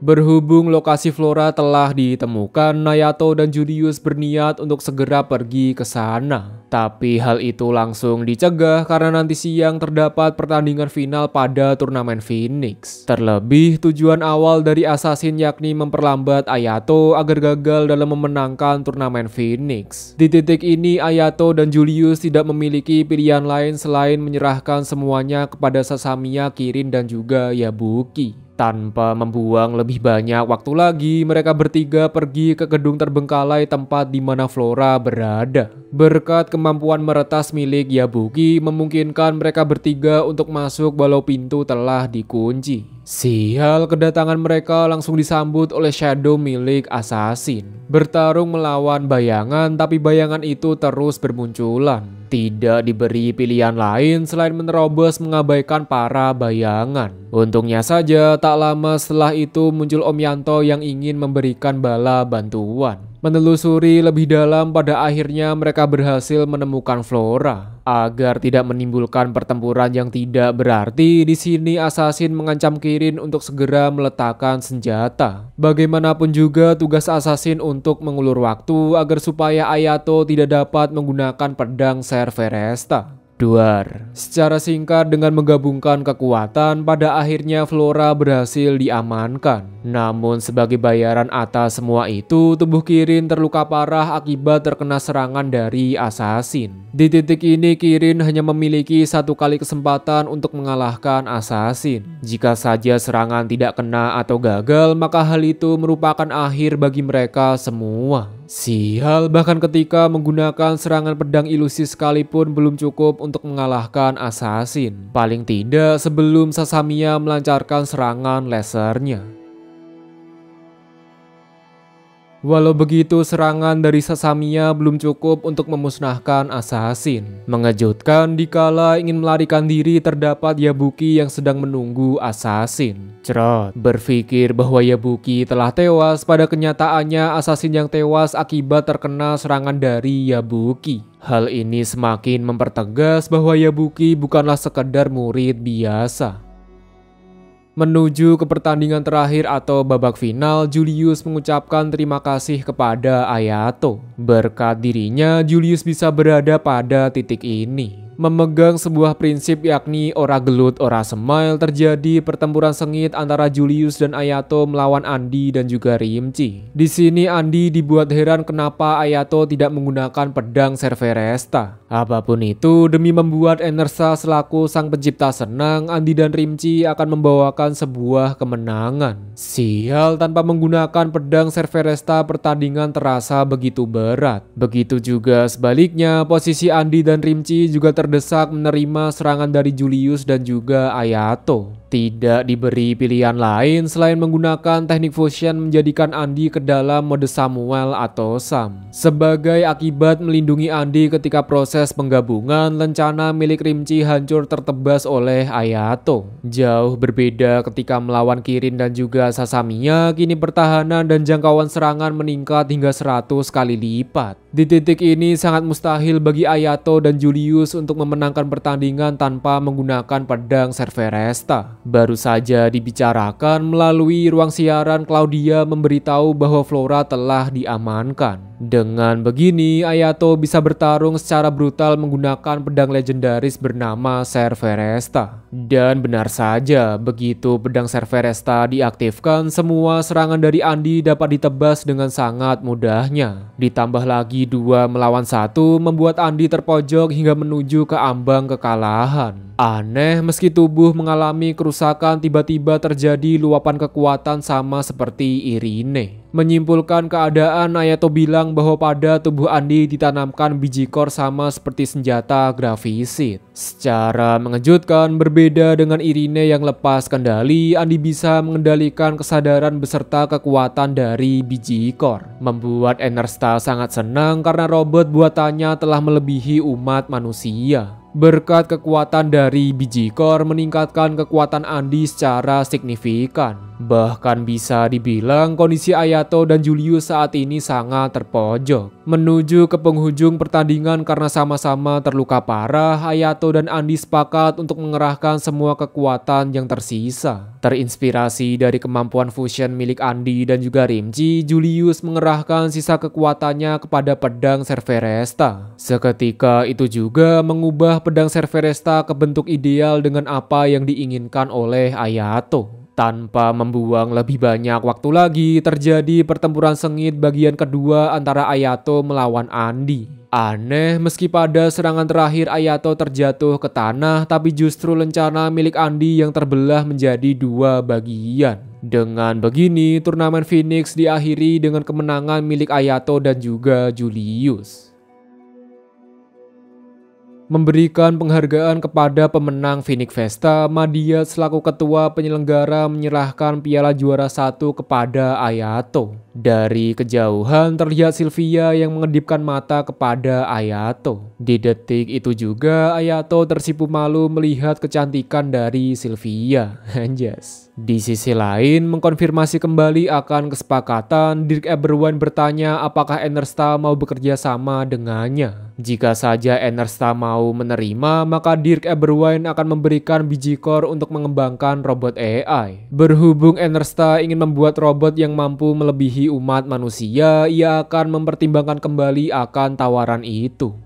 Berhubung lokasi Flora telah ditemukan, Ayato dan Julius berniat untuk segera pergi ke sana. Tapi hal itu langsung dicegah karena nanti siang terdapat pertandingan final pada turnamen Phoenix. Terlebih tujuan awal dari Assassin yakni memperlambat Ayato agar gagal dalam memenangkan turnamen Phoenix. Di titik ini Ayato dan Julius tidak memiliki pilihan lain selain menyerahkan semuanya kepada Sasamiya, Kirin dan juga Yabuki. Tanpa membuang lebih banyak waktu lagi, mereka bertiga pergi ke gedung terbengkalai tempat di mana Flora berada. Berkat kemampuan meretas milik Yabuki, memungkinkan mereka bertiga untuk masuk walau pintu telah dikunci. Sial, kedatangan mereka langsung disambut oleh Shadow milik Assassin. Bertarung melawan bayangan, tapi bayangan itu terus bermunculan. Tidak diberi pilihan lain selain menerobos mengabaikan para bayangan. Untungnya saja, tak lama setelah itu muncul Om Yanto yang ingin memberikan bala bantuan. Menelusuri lebih dalam, pada akhirnya mereka berhasil menemukan Flora. Agar tidak menimbulkan pertempuran yang tidak berarti, di sini Assassin mengancam Kirin untuk segera meletakkan senjata. Bagaimanapun juga tugas Assassin untuk mengulur waktu agar supaya Ayato tidak dapat menggunakan pedang Cerberesta. Secara singkat, dengan menggabungkan kekuatan, pada akhirnya Flora berhasil diamankan. Namun sebagai bayaran atas semua itu, tubuh Kirin terluka parah akibat terkena serangan dari Assassin. Di titik ini Kirin hanya memiliki satu kali kesempatan untuk mengalahkan Assassin. Jika saja serangan tidak kena atau gagal, maka hal itu merupakan akhir bagi mereka semua. Sial, bahkan ketika menggunakan serangan pedang ilusi sekalipun belum cukup untuk mengalahkan Assassin. Paling tidak sebelum Sasamiya melancarkan serangan lasernya. Walau begitu, serangan dari Sasamiya belum cukup untuk memusnahkan Assassin. Mengejutkan, dikala ingin melarikan diri terdapat Yabuki yang sedang menunggu Assassin. Berpikir bahwa Yabuki telah tewas, pada kenyataannya Assassin yang tewas akibat terkena serangan dari Yabuki. Hal ini semakin mempertegas bahwa Yabuki bukanlah sekedar murid biasa. Menuju ke pertandingan terakhir atau babak final, Julius mengucapkan terima kasih kepada Ayato. Berkat dirinya, Julius bisa berada pada titik ini. Memegang sebuah prinsip yakni ora gelut ora semai, terjadi pertempuran sengit antara Julius dan Ayato melawan Andi dan juga Rimchi. Di sini Andi dibuat heran kenapa Ayato tidak menggunakan pedang Cerberesta. Apapun itu, demi membuat Enersa selaku sang pencipta senang, Andi dan Rimchi akan membawakan sebuah kemenangan. Sial, tanpa menggunakan pedang Cerberesta, pertandingan terasa begitu berat. Begitu juga sebaliknya, posisi Andi dan Rimchi juga terdesak menerima serangan dari Julius dan juga Ayato. Tidak diberi pilihan lain selain menggunakan teknik fusion menjadikan Andi ke dalam mode Samuel atau Sam. Sebagai akibat melindungi Andi ketika proses penggabungan, lencana milik Rimchi hancur tertebas oleh Ayato. Jauh berbeda ketika melawan Kirin dan juga Sasamiya, kini pertahanan dan jangkauan serangan meningkat hingga 100 kali lipat. Di titik ini sangat mustahil bagi Ayato dan Julius untuk memenangkan pertandingan tanpa menggunakan pedang Cerberesta. Baru saja dibicarakan melalui ruang siaran, Claudia memberitahu bahwa Flora telah diamankan. Dengan begini, Ayato bisa bertarung secara brutal menggunakan pedang legendaris bernama Cerberesta. Dan benar saja, begitu pedang Cerberesta diaktifkan, semua serangan dari Andi dapat ditebas dengan sangat mudahnya. Ditambah lagi 2 melawan 1, membuat Andi terpojok hingga menuju ke ambang kekalahan. Aneh, meski tubuh mengalami kerusakan, tiba-tiba terjadi luapan kekuatan sama seperti Irine. Menyimpulkan keadaan, Ayato bilang bahwa pada tubuh Andi ditanamkan biji kor sama seperti senjata gravisit. Secara mengejutkan, berbeda dengan Irine yang lepas kendali, Andi bisa mengendalikan kesadaran beserta kekuatan dari biji kor. Membuat Enersta sangat senang karena robot buatannya telah melebihi umat manusia. Berkat kekuatan dari biji core meningkatkan kekuatan Andi secara signifikan. Bahkan bisa dibilang kondisi Ayato dan Julius saat ini sangat terpojok. Menuju ke penghujung pertandingan karena sama-sama terluka parah, Ayato dan Andi sepakat untuk mengerahkan semua kekuatan yang tersisa. Terinspirasi dari kemampuan fusion milik Andi dan juga Rimchi, Julius mengerahkan sisa kekuatannya kepada pedang Cerberesta. Seketika itu juga mengubah pedang Cerberesta ke bentuk ideal dengan apa yang diinginkan oleh Ayato. Tanpa membuang lebih banyak waktu lagi, terjadi pertempuran sengit bagian kedua antara Ayato melawan Andi. Aneh, meski pada serangan terakhir Ayato terjatuh ke tanah, tapi justru lencana milik Andi yang terbelah menjadi dua bagian. Dengan begini, turnamen Phoenix diakhiri dengan kemenangan milik Ayato dan juga Julius. Memberikan penghargaan kepada pemenang Phoenix Festa, Madiyat selaku ketua penyelenggara menyerahkan piala juara 1 kepada Ayato. Dari kejauhan terlihat Sylvia yang mengedipkan mata kepada Ayato. Di detik itu juga Ayato tersipu malu melihat kecantikan dari Sylvia. Anjas. Di sisi lain, mengkonfirmasi kembali akan kesepakatan, Dirk Eberwyn bertanya apakah Enersta mau bekerja sama dengannya. Jika saja Enersta mau menerima, maka Dirk Eberwyn akan memberikan biji core untuk mengembangkan robot AI. Berhubung Enersta ingin membuat robot yang mampu melebihi umat manusia, ia akan mempertimbangkan kembali akan tawaran itu.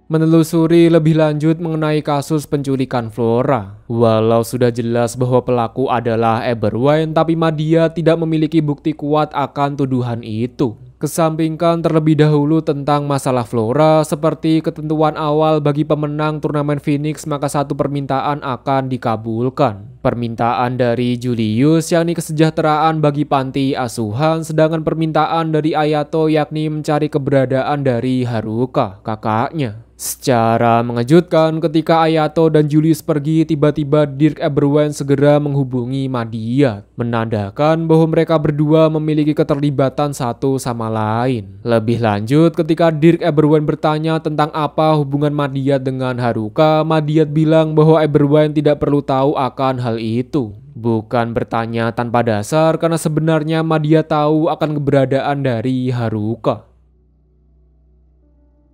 Menelusuri lebih lanjut mengenai kasus penculikan Flora. Walau sudah jelas bahwa pelaku adalah Eberwyn, tapi Madiyat tidak memiliki bukti kuat akan tuduhan itu. Kesampingkan terlebih dahulu tentang masalah Flora, seperti ketentuan awal bagi pemenang turnamen Phoenix, maka satu permintaan akan dikabulkan. Permintaan dari Julius yakni kesejahteraan bagi panti asuhan, sedangkan permintaan dari Ayato yakni mencari keberadaan dari Haruka, kakaknya. Secara mengejutkan, ketika Ayato dan Julius pergi, tiba-tiba Dirk Eberwyn segera menghubungi Madiyat, menandakan bahwa mereka berdua memiliki keterlibatan satu sama lain. Lebih lanjut, ketika Dirk Eberwyn bertanya tentang apa hubungan Madiyat dengan Haruka, Madiyat bilang bahwa Eberwyn tidak perlu tahu akan hal itu. Bukan bertanya tanpa dasar, karena sebenarnya Madiyat tahu akan keberadaan dari Haruka.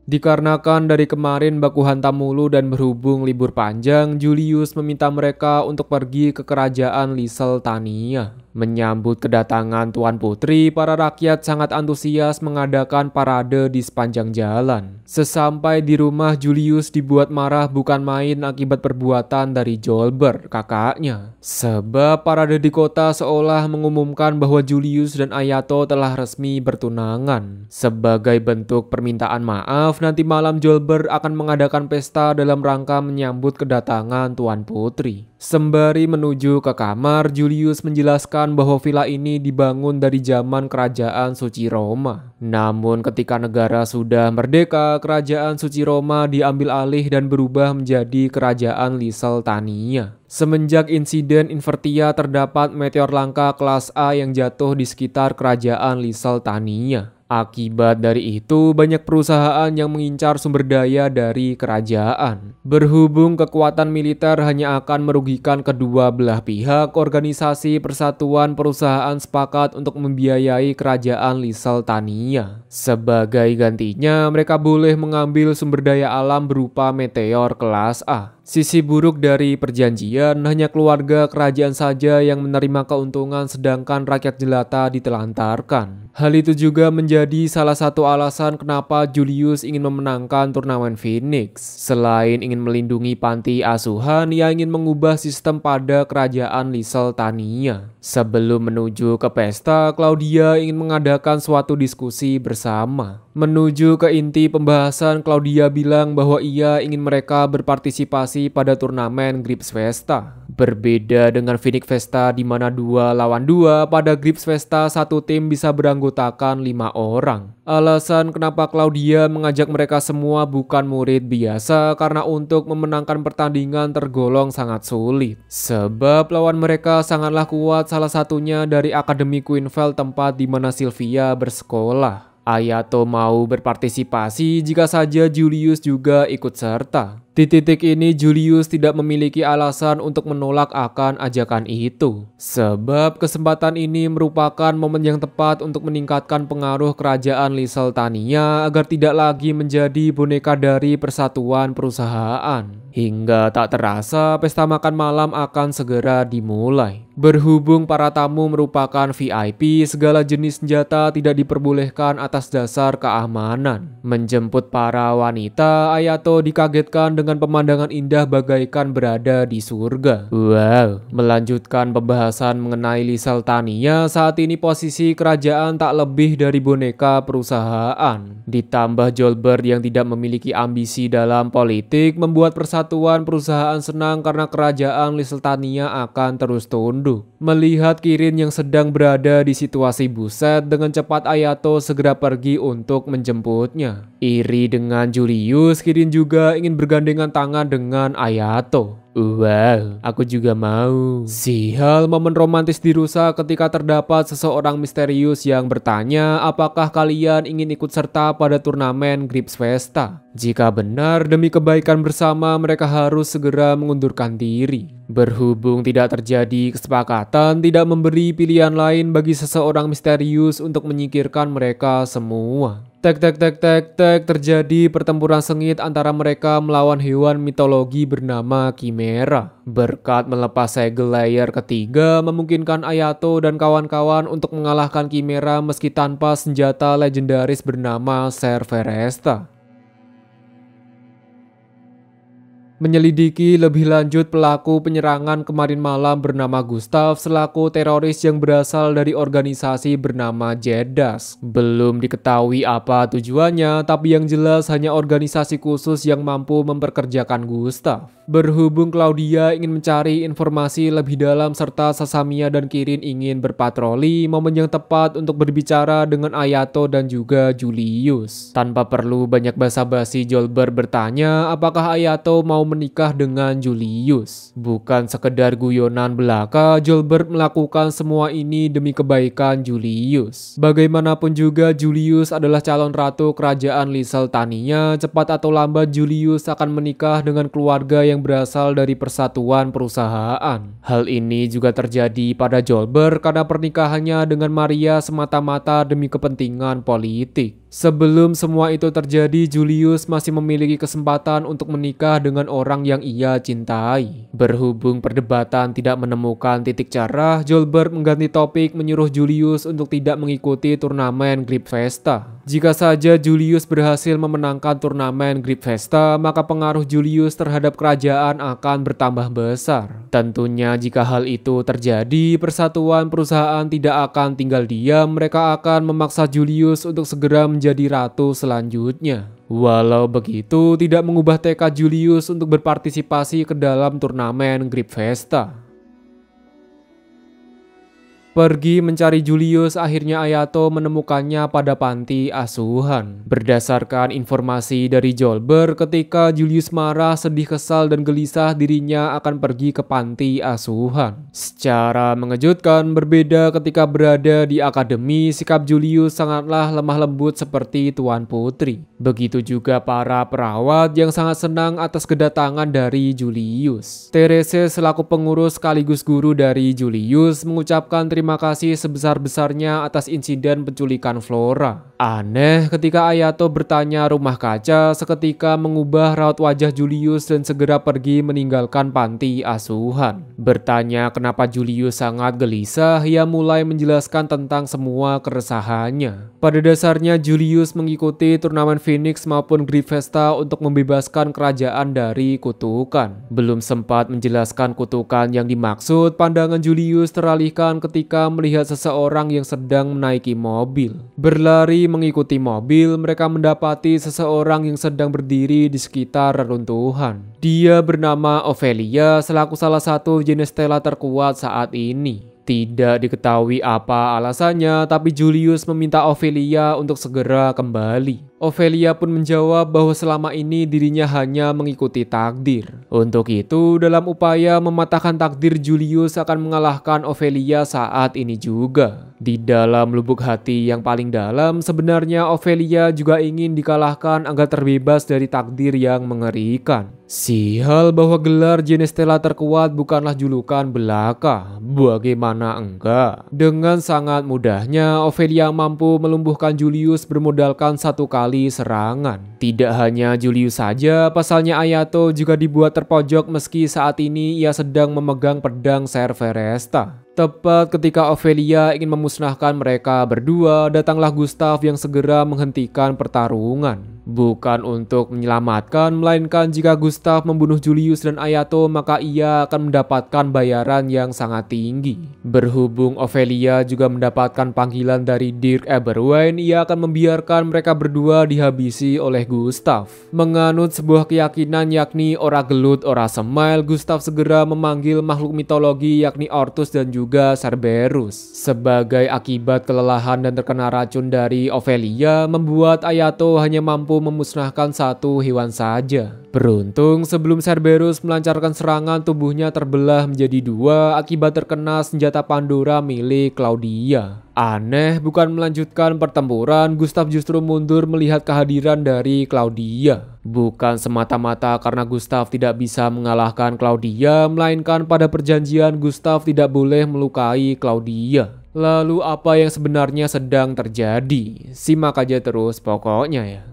Dikarenakan dari kemarin baku hantam mulu dan berhubung libur panjang, Julius meminta mereka untuk pergi ke kerajaan Lisel Tania. Menyambut kedatangan Tuan Putri, para rakyat sangat antusias mengadakan parade di sepanjang jalan. Sesampai di rumah, Julius dibuat marah bukan main akibat perbuatan dari Jolbert, kakaknya. Sebab parade di kota seolah mengumumkan bahwa Julius dan Ayato telah resmi bertunangan. Sebagai bentuk permintaan maaf, nanti malam Jolbert akan mengadakan pesta dalam rangka menyambut kedatangan Tuan Putri. Sembari menuju ke kamar, Julius menjelaskan bahwa villa ini dibangun dari zaman kerajaan Suci Roma. Namun ketika negara sudah merdeka, kerajaan Suci Roma diambil alih dan berubah menjadi kerajaan Lisel Tania. Semenjak insiden Invertia, terdapat meteor langka kelas A yang jatuh di sekitar kerajaan Lisel Tania. Akibat dari itu, banyak perusahaan yang mengincar sumber daya dari kerajaan. Berhubung kekuatan militer hanya akan merugikan kedua belah pihak, organisasi Persatuan Perusahaan sepakat untuk membiayai kerajaan Lisel Tania. Sebagai gantinya, mereka boleh mengambil sumber daya alam berupa meteor kelas A. Sisi buruk dari perjanjian, hanya keluarga kerajaan saja yang menerima keuntungan sedangkan rakyat jelata ditelantarkan. Hal itu juga menjadi salah satu alasan kenapa Julius ingin memenangkan turnamen Phoenix. Selain ingin melindungi panti asuhan, ia ingin mengubah sistem pada kerajaan Lisel Tania. Sebelum menuju ke pesta, Claudia ingin mengadakan suatu diskusi bersama. Menuju ke inti pembahasan, Claudia bilang bahwa ia ingin mereka berpartisipasi pada turnamen Grips Festa. Berbeda dengan Phoenix Festa di mana 2 lawan 2, pada Grips Festa satu tim bisa beranggotakan 5 orang. Alasan kenapa Claudia mengajak mereka semua bukan murid biasa karena untuk memenangkan pertandingan tergolong sangat sulit. Sebab lawan mereka sangatlah kuat, salah satunya dari Akademi Queenveld tempat di mana Sylvia bersekolah. Ayato mau berpartisipasi jika saja Julius juga ikut serta. Di titik ini Julius tidak memiliki alasan untuk menolak akan ajakan itu. Sebab kesempatan ini merupakan momen yang tepat untuk meningkatkan pengaruh kerajaan Lyseltania agar tidak lagi menjadi boneka dari persatuan perusahaan. Hingga tak terasa pesta makan malam akan segera dimulai. Berhubung para tamu merupakan VIP, segala jenis senjata tidak diperbolehkan atas dasar keamanan. Menjemput para wanita, Ayato dikagetkan dengan pemandangan indah bagaikan berada di surga. Wow, melanjutkan pembahasan mengenai Lyseltania, saat ini posisi kerajaan tak lebih dari boneka perusahaan. Ditambah Joelberg yang tidak memiliki ambisi dalam politik membuat persatuan perusahaan senang karena kerajaan Lyseltania akan terus tunduk. Melihat Kirin yang sedang berada di situasi buset, dengan cepat Ayato segera pergi untuk menjemputnya. Iri dengan Julius, Kirin juga ingin bergandengan tangan dengan Ayato. Wow, aku juga mau. Sial, momen romantis dirusak ketika terdapat seseorang misterius yang bertanya apakah kalian ingin ikut serta pada turnamen Grips Festa. Jika benar, demi kebaikan bersama mereka harus segera mengundurkan diri. Berhubung tidak terjadi kesepakatan, tidak memberi pilihan lain bagi seseorang misterius untuk menyingkirkan mereka semua. Tek, terjadi pertempuran sengit antara mereka melawan hewan mitologi bernama Chimera. Berkat melepas segel layer ketiga memungkinkan Ayato dan kawan-kawan untuk mengalahkan Chimera meski tanpa senjata legendaris bernama Cerberesta. Menyelidiki lebih lanjut pelaku penyerangan kemarin malam bernama Gustav selaku teroris yang berasal dari organisasi bernama Jedas. Belum diketahui apa tujuannya, tapi yang jelas hanya organisasi khusus yang mampu memperkerjakan Gustav. Berhubung Claudia ingin mencari informasi lebih dalam serta Sasamia dan Kirin ingin berpatroli, momen yang tepat untuk berbicara dengan Ayato dan juga Julius. Tanpa perlu banyak basa-basi, Joelberg bertanya apakah Ayato mau menikah dengan Julius. Bukan sekedar guyonan belaka, Joelberg melakukan semua ini demi kebaikan Julius. Bagaimanapun juga Julius adalah calon ratu kerajaan Lyseltania. Cepat atau lambat Julius akan menikah dengan keluarga yang berasal dari persatuan perusahaan. Hal ini juga terjadi pada Joelberg karena pernikahannya dengan Maria semata-mata demi kepentingan politik. Sebelum semua itu terjadi, Julius masih memiliki kesempatan untuk menikah dengan orang yang ia cintai. Berhubung perdebatan tidak menemukan titik cerah, Joelberg mengganti topik menyuruh Julius untuk tidak mengikuti turnamen Grips Festa. Jika saja Julius berhasil memenangkan turnamen Grips Festa, maka pengaruh Julius terhadap kerajaan akan bertambah besar. Tentunya jika hal itu terjadi, persatuan perusahaan tidak akan tinggal diam, mereka akan memaksa Julius untuk segera menjadi ratu selanjutnya. Walau begitu, tidak mengubah tekad Julius untuk berpartisipasi ke dalam turnamen Grips Festa. Pergi mencari Julius, akhirnya Ayato menemukannya pada panti asuhan. Berdasarkan informasi dari Joelberg, ketika Julius marah, sedih, kesal, dan gelisah, dirinya akan pergi ke panti asuhan. Secara mengejutkan, berbeda ketika berada di akademi, sikap Julius sangatlah lemah lembut seperti Tuan Putri. Begitu juga para perawat yang sangat senang atas kedatangan dari Julius. Therese selaku pengurus sekaligus guru dari Julius mengucapkan terima kasih sebesar-besarnya atas insiden penculikan Flora. Aneh ketika Ayato bertanya rumah kaca, seketika mengubah raut wajah Julius dan segera pergi meninggalkan panti asuhan. Bertanya kenapa Julius sangat gelisah, ia mulai menjelaskan tentang semua keresahannya. Pada dasarnya Julius mengikuti turnamen Phoenix maupun Grips Festa untuk membebaskan kerajaan dari kutukan. Belum sempat menjelaskan kutukan yang dimaksud, pandangan Julius teralihkan ketika melihat seseorang yang sedang menaiki mobil. Berlari mengikuti mobil, mereka mendapati seseorang yang sedang berdiri di sekitar reruntuhan. Dia bernama Ophelia, selaku salah satu Genestella terkuat saat ini. Tidak diketahui apa alasannya, tapi Julius meminta Ophelia untuk segera kembali. Ophelia pun menjawab bahwa selama ini dirinya hanya mengikuti takdir. Untuk itu, dalam upaya mematahkan takdir, Julius akan mengalahkan Ophelia saat ini juga. Di dalam lubuk hati yang paling dalam, sebenarnya Ophelia juga ingin dikalahkan agar terbebas dari takdir yang mengerikan. Sial bahwa gelar Genestella terkuat bukanlah julukan belaka. Bagaimana enggak? Dengan sangat mudahnya, Ophelia mampu melumpuhkan Julius bermodalkan satu kali serangan. Tidak hanya Julius saja, pasalnya Ayato juga dibuat terpojok meski saat ini ia sedang memegang pedang Cerberesta. Tepat ketika Ophelia ingin memusnahkan mereka berdua, datanglah Gustav yang segera menghentikan pertarungan. Bukan untuk menyelamatkan, melainkan jika Gustav membunuh Julius dan Ayato, maka ia akan mendapatkan bayaran yang sangat tinggi. Berhubung Ophelia juga mendapatkan panggilan dari Dirk Eberwein, ia akan membiarkan mereka berdua dihabisi oleh Gustav. Menganut sebuah keyakinan yakni ora gelut ora semail, Gustav segera memanggil makhluk mitologi yakni Ortus dan juga Cerberus. Sebagai akibat kelelahan dan terkena racun dari Ophelia, membuat Ayato hanya mampu memusnahkan satu hewan saja. Beruntung sebelum Cerberus melancarkan serangan, tubuhnya terbelah menjadi dua akibat terkena senjata Pandora milik Claudia. Aneh, bukan melanjutkan pertempuran, Gustav justru mundur melihat kehadiran dari Claudia. Bukan semata-mata karena Gustav tidak bisa mengalahkan Claudia, melainkan pada perjanjian Gustav tidak boleh melukai Claudia. Lalu apa yang sebenarnya sedang terjadi? Simak aja terus pokoknya ya.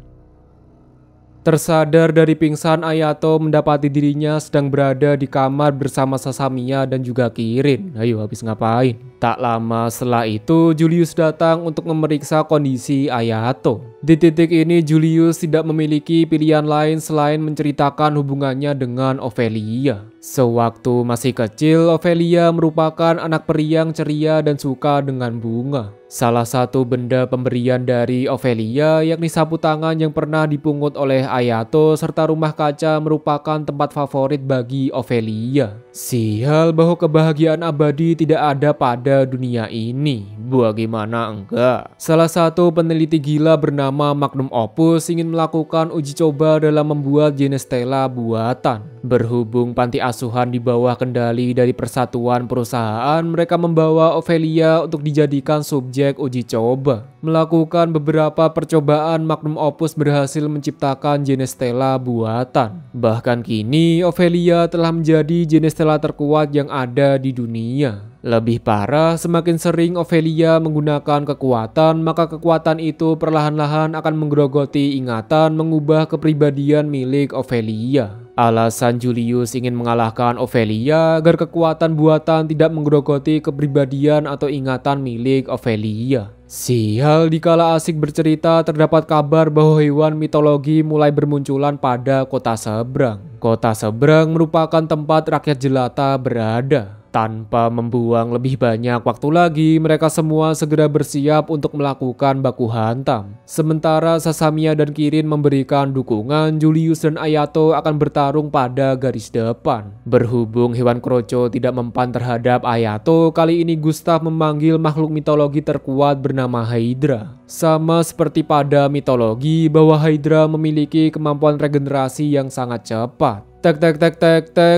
Tersadar dari pingsan, Ayato mendapati dirinya sedang berada di kamar bersama Sasamiya dan juga Kirin. Ayo, habis ngapain? Tak lama setelah itu, Julius datang untuk memeriksa kondisi Ayato. Di titik ini, Julius tidak memiliki pilihan lain selain menceritakan hubungannya dengan Ophelia. Sewaktu masih kecil, Ophelia merupakan anak periang ceria dan suka dengan bunga. Salah satu benda pemberian dari Ophelia yakni sapu tangan yang pernah dipungut oleh Ayato serta rumah kaca merupakan tempat favorit bagi Ophelia. Sial bahwa kebahagiaan abadi tidak ada pada dunia ini. Bagaimana enggak? Salah satu peneliti gila bernama Magnum Opus ingin melakukan uji coba dalam membuat Genestella buatan. Berhubung panti asuhan di bawah kendali dari persatuan perusahaan, mereka membawa Ophelia untuk dijadikan subjek uji coba. Melakukan beberapa percobaan, Magnum Opus berhasil menciptakan Genestella buatan. Bahkan kini, Ophelia telah menjadi Genestella terkuat yang ada di dunia. Lebih parah, semakin sering Ophelia menggunakan kekuatan, maka kekuatan itu perlahan-lahan akan menggerogoti ingatan, mengubah kepribadian milik Ophelia. Alasan Julius ingin mengalahkan Ophelia agar kekuatan buatan tidak menggerogoti kepribadian atau ingatan milik Ophelia. Sial, dikala asik bercerita terdapat kabar bahwa hewan mitologi mulai bermunculan pada kota seberang. Kota seberang merupakan tempat rakyat jelata berada. Tanpa membuang lebih banyak waktu lagi, mereka semua segera bersiap untuk melakukan baku hantam. Sementara Sasamiya dan Kirin memberikan dukungan, Julius dan Ayato akan bertarung pada garis depan. Berhubung hewan kroco tidak mempan terhadap Ayato, kali ini Gustav memanggil makhluk mitologi terkuat bernama Hydra. Sama seperti pada mitologi bahwa Hydra memiliki kemampuan regenerasi yang sangat cepat. Tek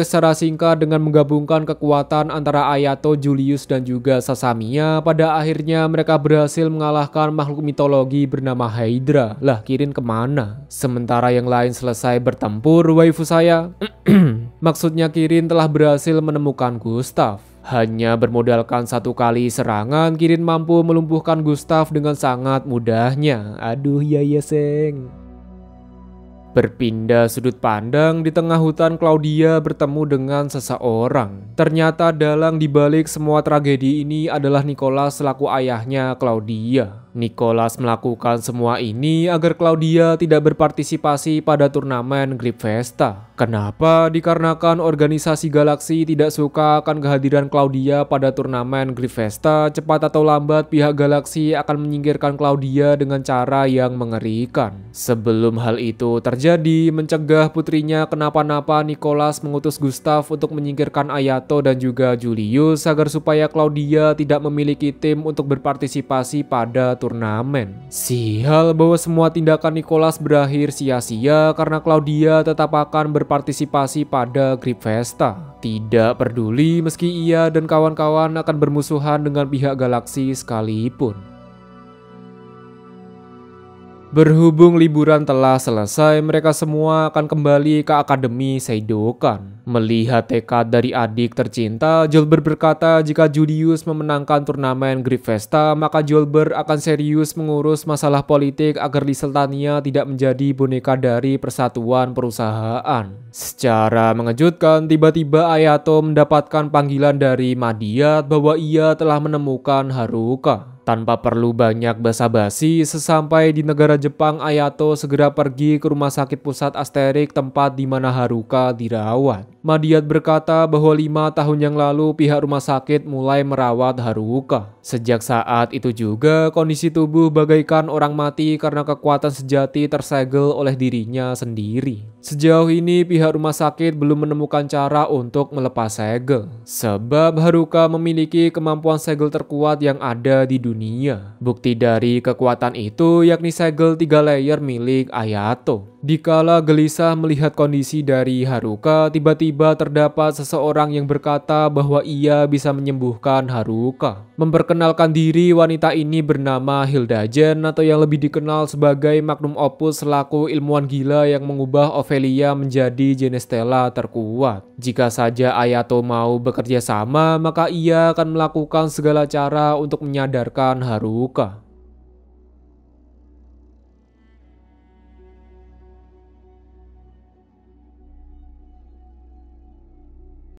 secara singkat dengan menggabungkan kekuatan antara Ayato, Julius dan juga Sasamiya, pada akhirnya mereka berhasil mengalahkan makhluk mitologi bernama Hydra. Lah, Kirin kemana? Sementara yang lain selesai bertempur, waifu saya. Maksudnya Kirin telah berhasil menemukan Gustav. Hanya bermodalkan satu kali serangan, Kirin mampu melumpuhkan Gustav dengan sangat mudahnya. Aduh ya seng. Berpindah sudut pandang, di tengah hutan Claudia bertemu dengan seseorang. Ternyata dalang dibalik semua tragedi ini adalah Nicholas selaku ayahnya Claudia. Nicholas melakukan semua ini agar Claudia tidak berpartisipasi pada turnamen Gripfesta. Kenapa? Dikarenakan organisasi galaksi tidak suka akan kehadiran Claudia pada turnamen Gripfesta. Cepat atau lambat pihak galaksi akan menyingkirkan Claudia dengan cara yang mengerikan. Sebelum hal itu terjadi, mencegah putrinya kenapa-napa, Nicholas mengutus Gustav untuk menyingkirkan Ayato dan juga Julius agar supaya Claudia tidak memiliki tim untuk berpartisipasi pada turnamen. Sial bahwa semua tindakan Nicholas berakhir sia-sia karena Claudia tetap akan berpartisipasi pada Gripfesta. Tidak peduli meski ia dan kawan-kawan akan bermusuhan dengan pihak galaksi sekalipun. Berhubung liburan telah selesai, mereka semua akan kembali ke Akademi Seidokan. Melihat tekad dari adik tercinta, Jolbert berkata jika Julius memenangkan turnamen Gripfesta, maka Jolbert akan serius mengurus masalah politik agar Lyseltania tidak menjadi boneka dari persatuan perusahaan. Secara mengejutkan, tiba-tiba Ayato mendapatkan panggilan dari Madiat bahwa ia telah menemukan Haruka. Tanpa perlu banyak basa-basi, sesampai di negara Jepang, Ayato segera pergi ke rumah sakit pusat Asterik tempat di mana Haruka dirawat. Madiat berkata bahwa 5 tahun yang lalu pihak rumah sakit mulai merawat Haruka. Sejak saat itu juga kondisi tubuh bagaikan orang mati karena kekuatan sejati tersegel oleh dirinya sendiri. Sejauh ini pihak rumah sakit belum menemukan cara untuk melepas segel. Sebab Haruka memiliki kemampuan segel terkuat yang ada di dunia. Bukti dari kekuatan itu yakni segel 3 layer milik Ayato. Dikala gelisah melihat kondisi dari Haruka, tiba-tiba terdapat seseorang yang berkata bahwa ia bisa menyembuhkan Haruka. Memperkenalkan diri, wanita ini bernama Hildajen atau yang lebih dikenal sebagai Magnum Opus selaku ilmuwan gila yang mengubah Ophelia menjadi Genestella terkuat. Jika saja Ayato mau bekerja sama, maka ia akan melakukan segala cara untuk menyadarkan Haruka.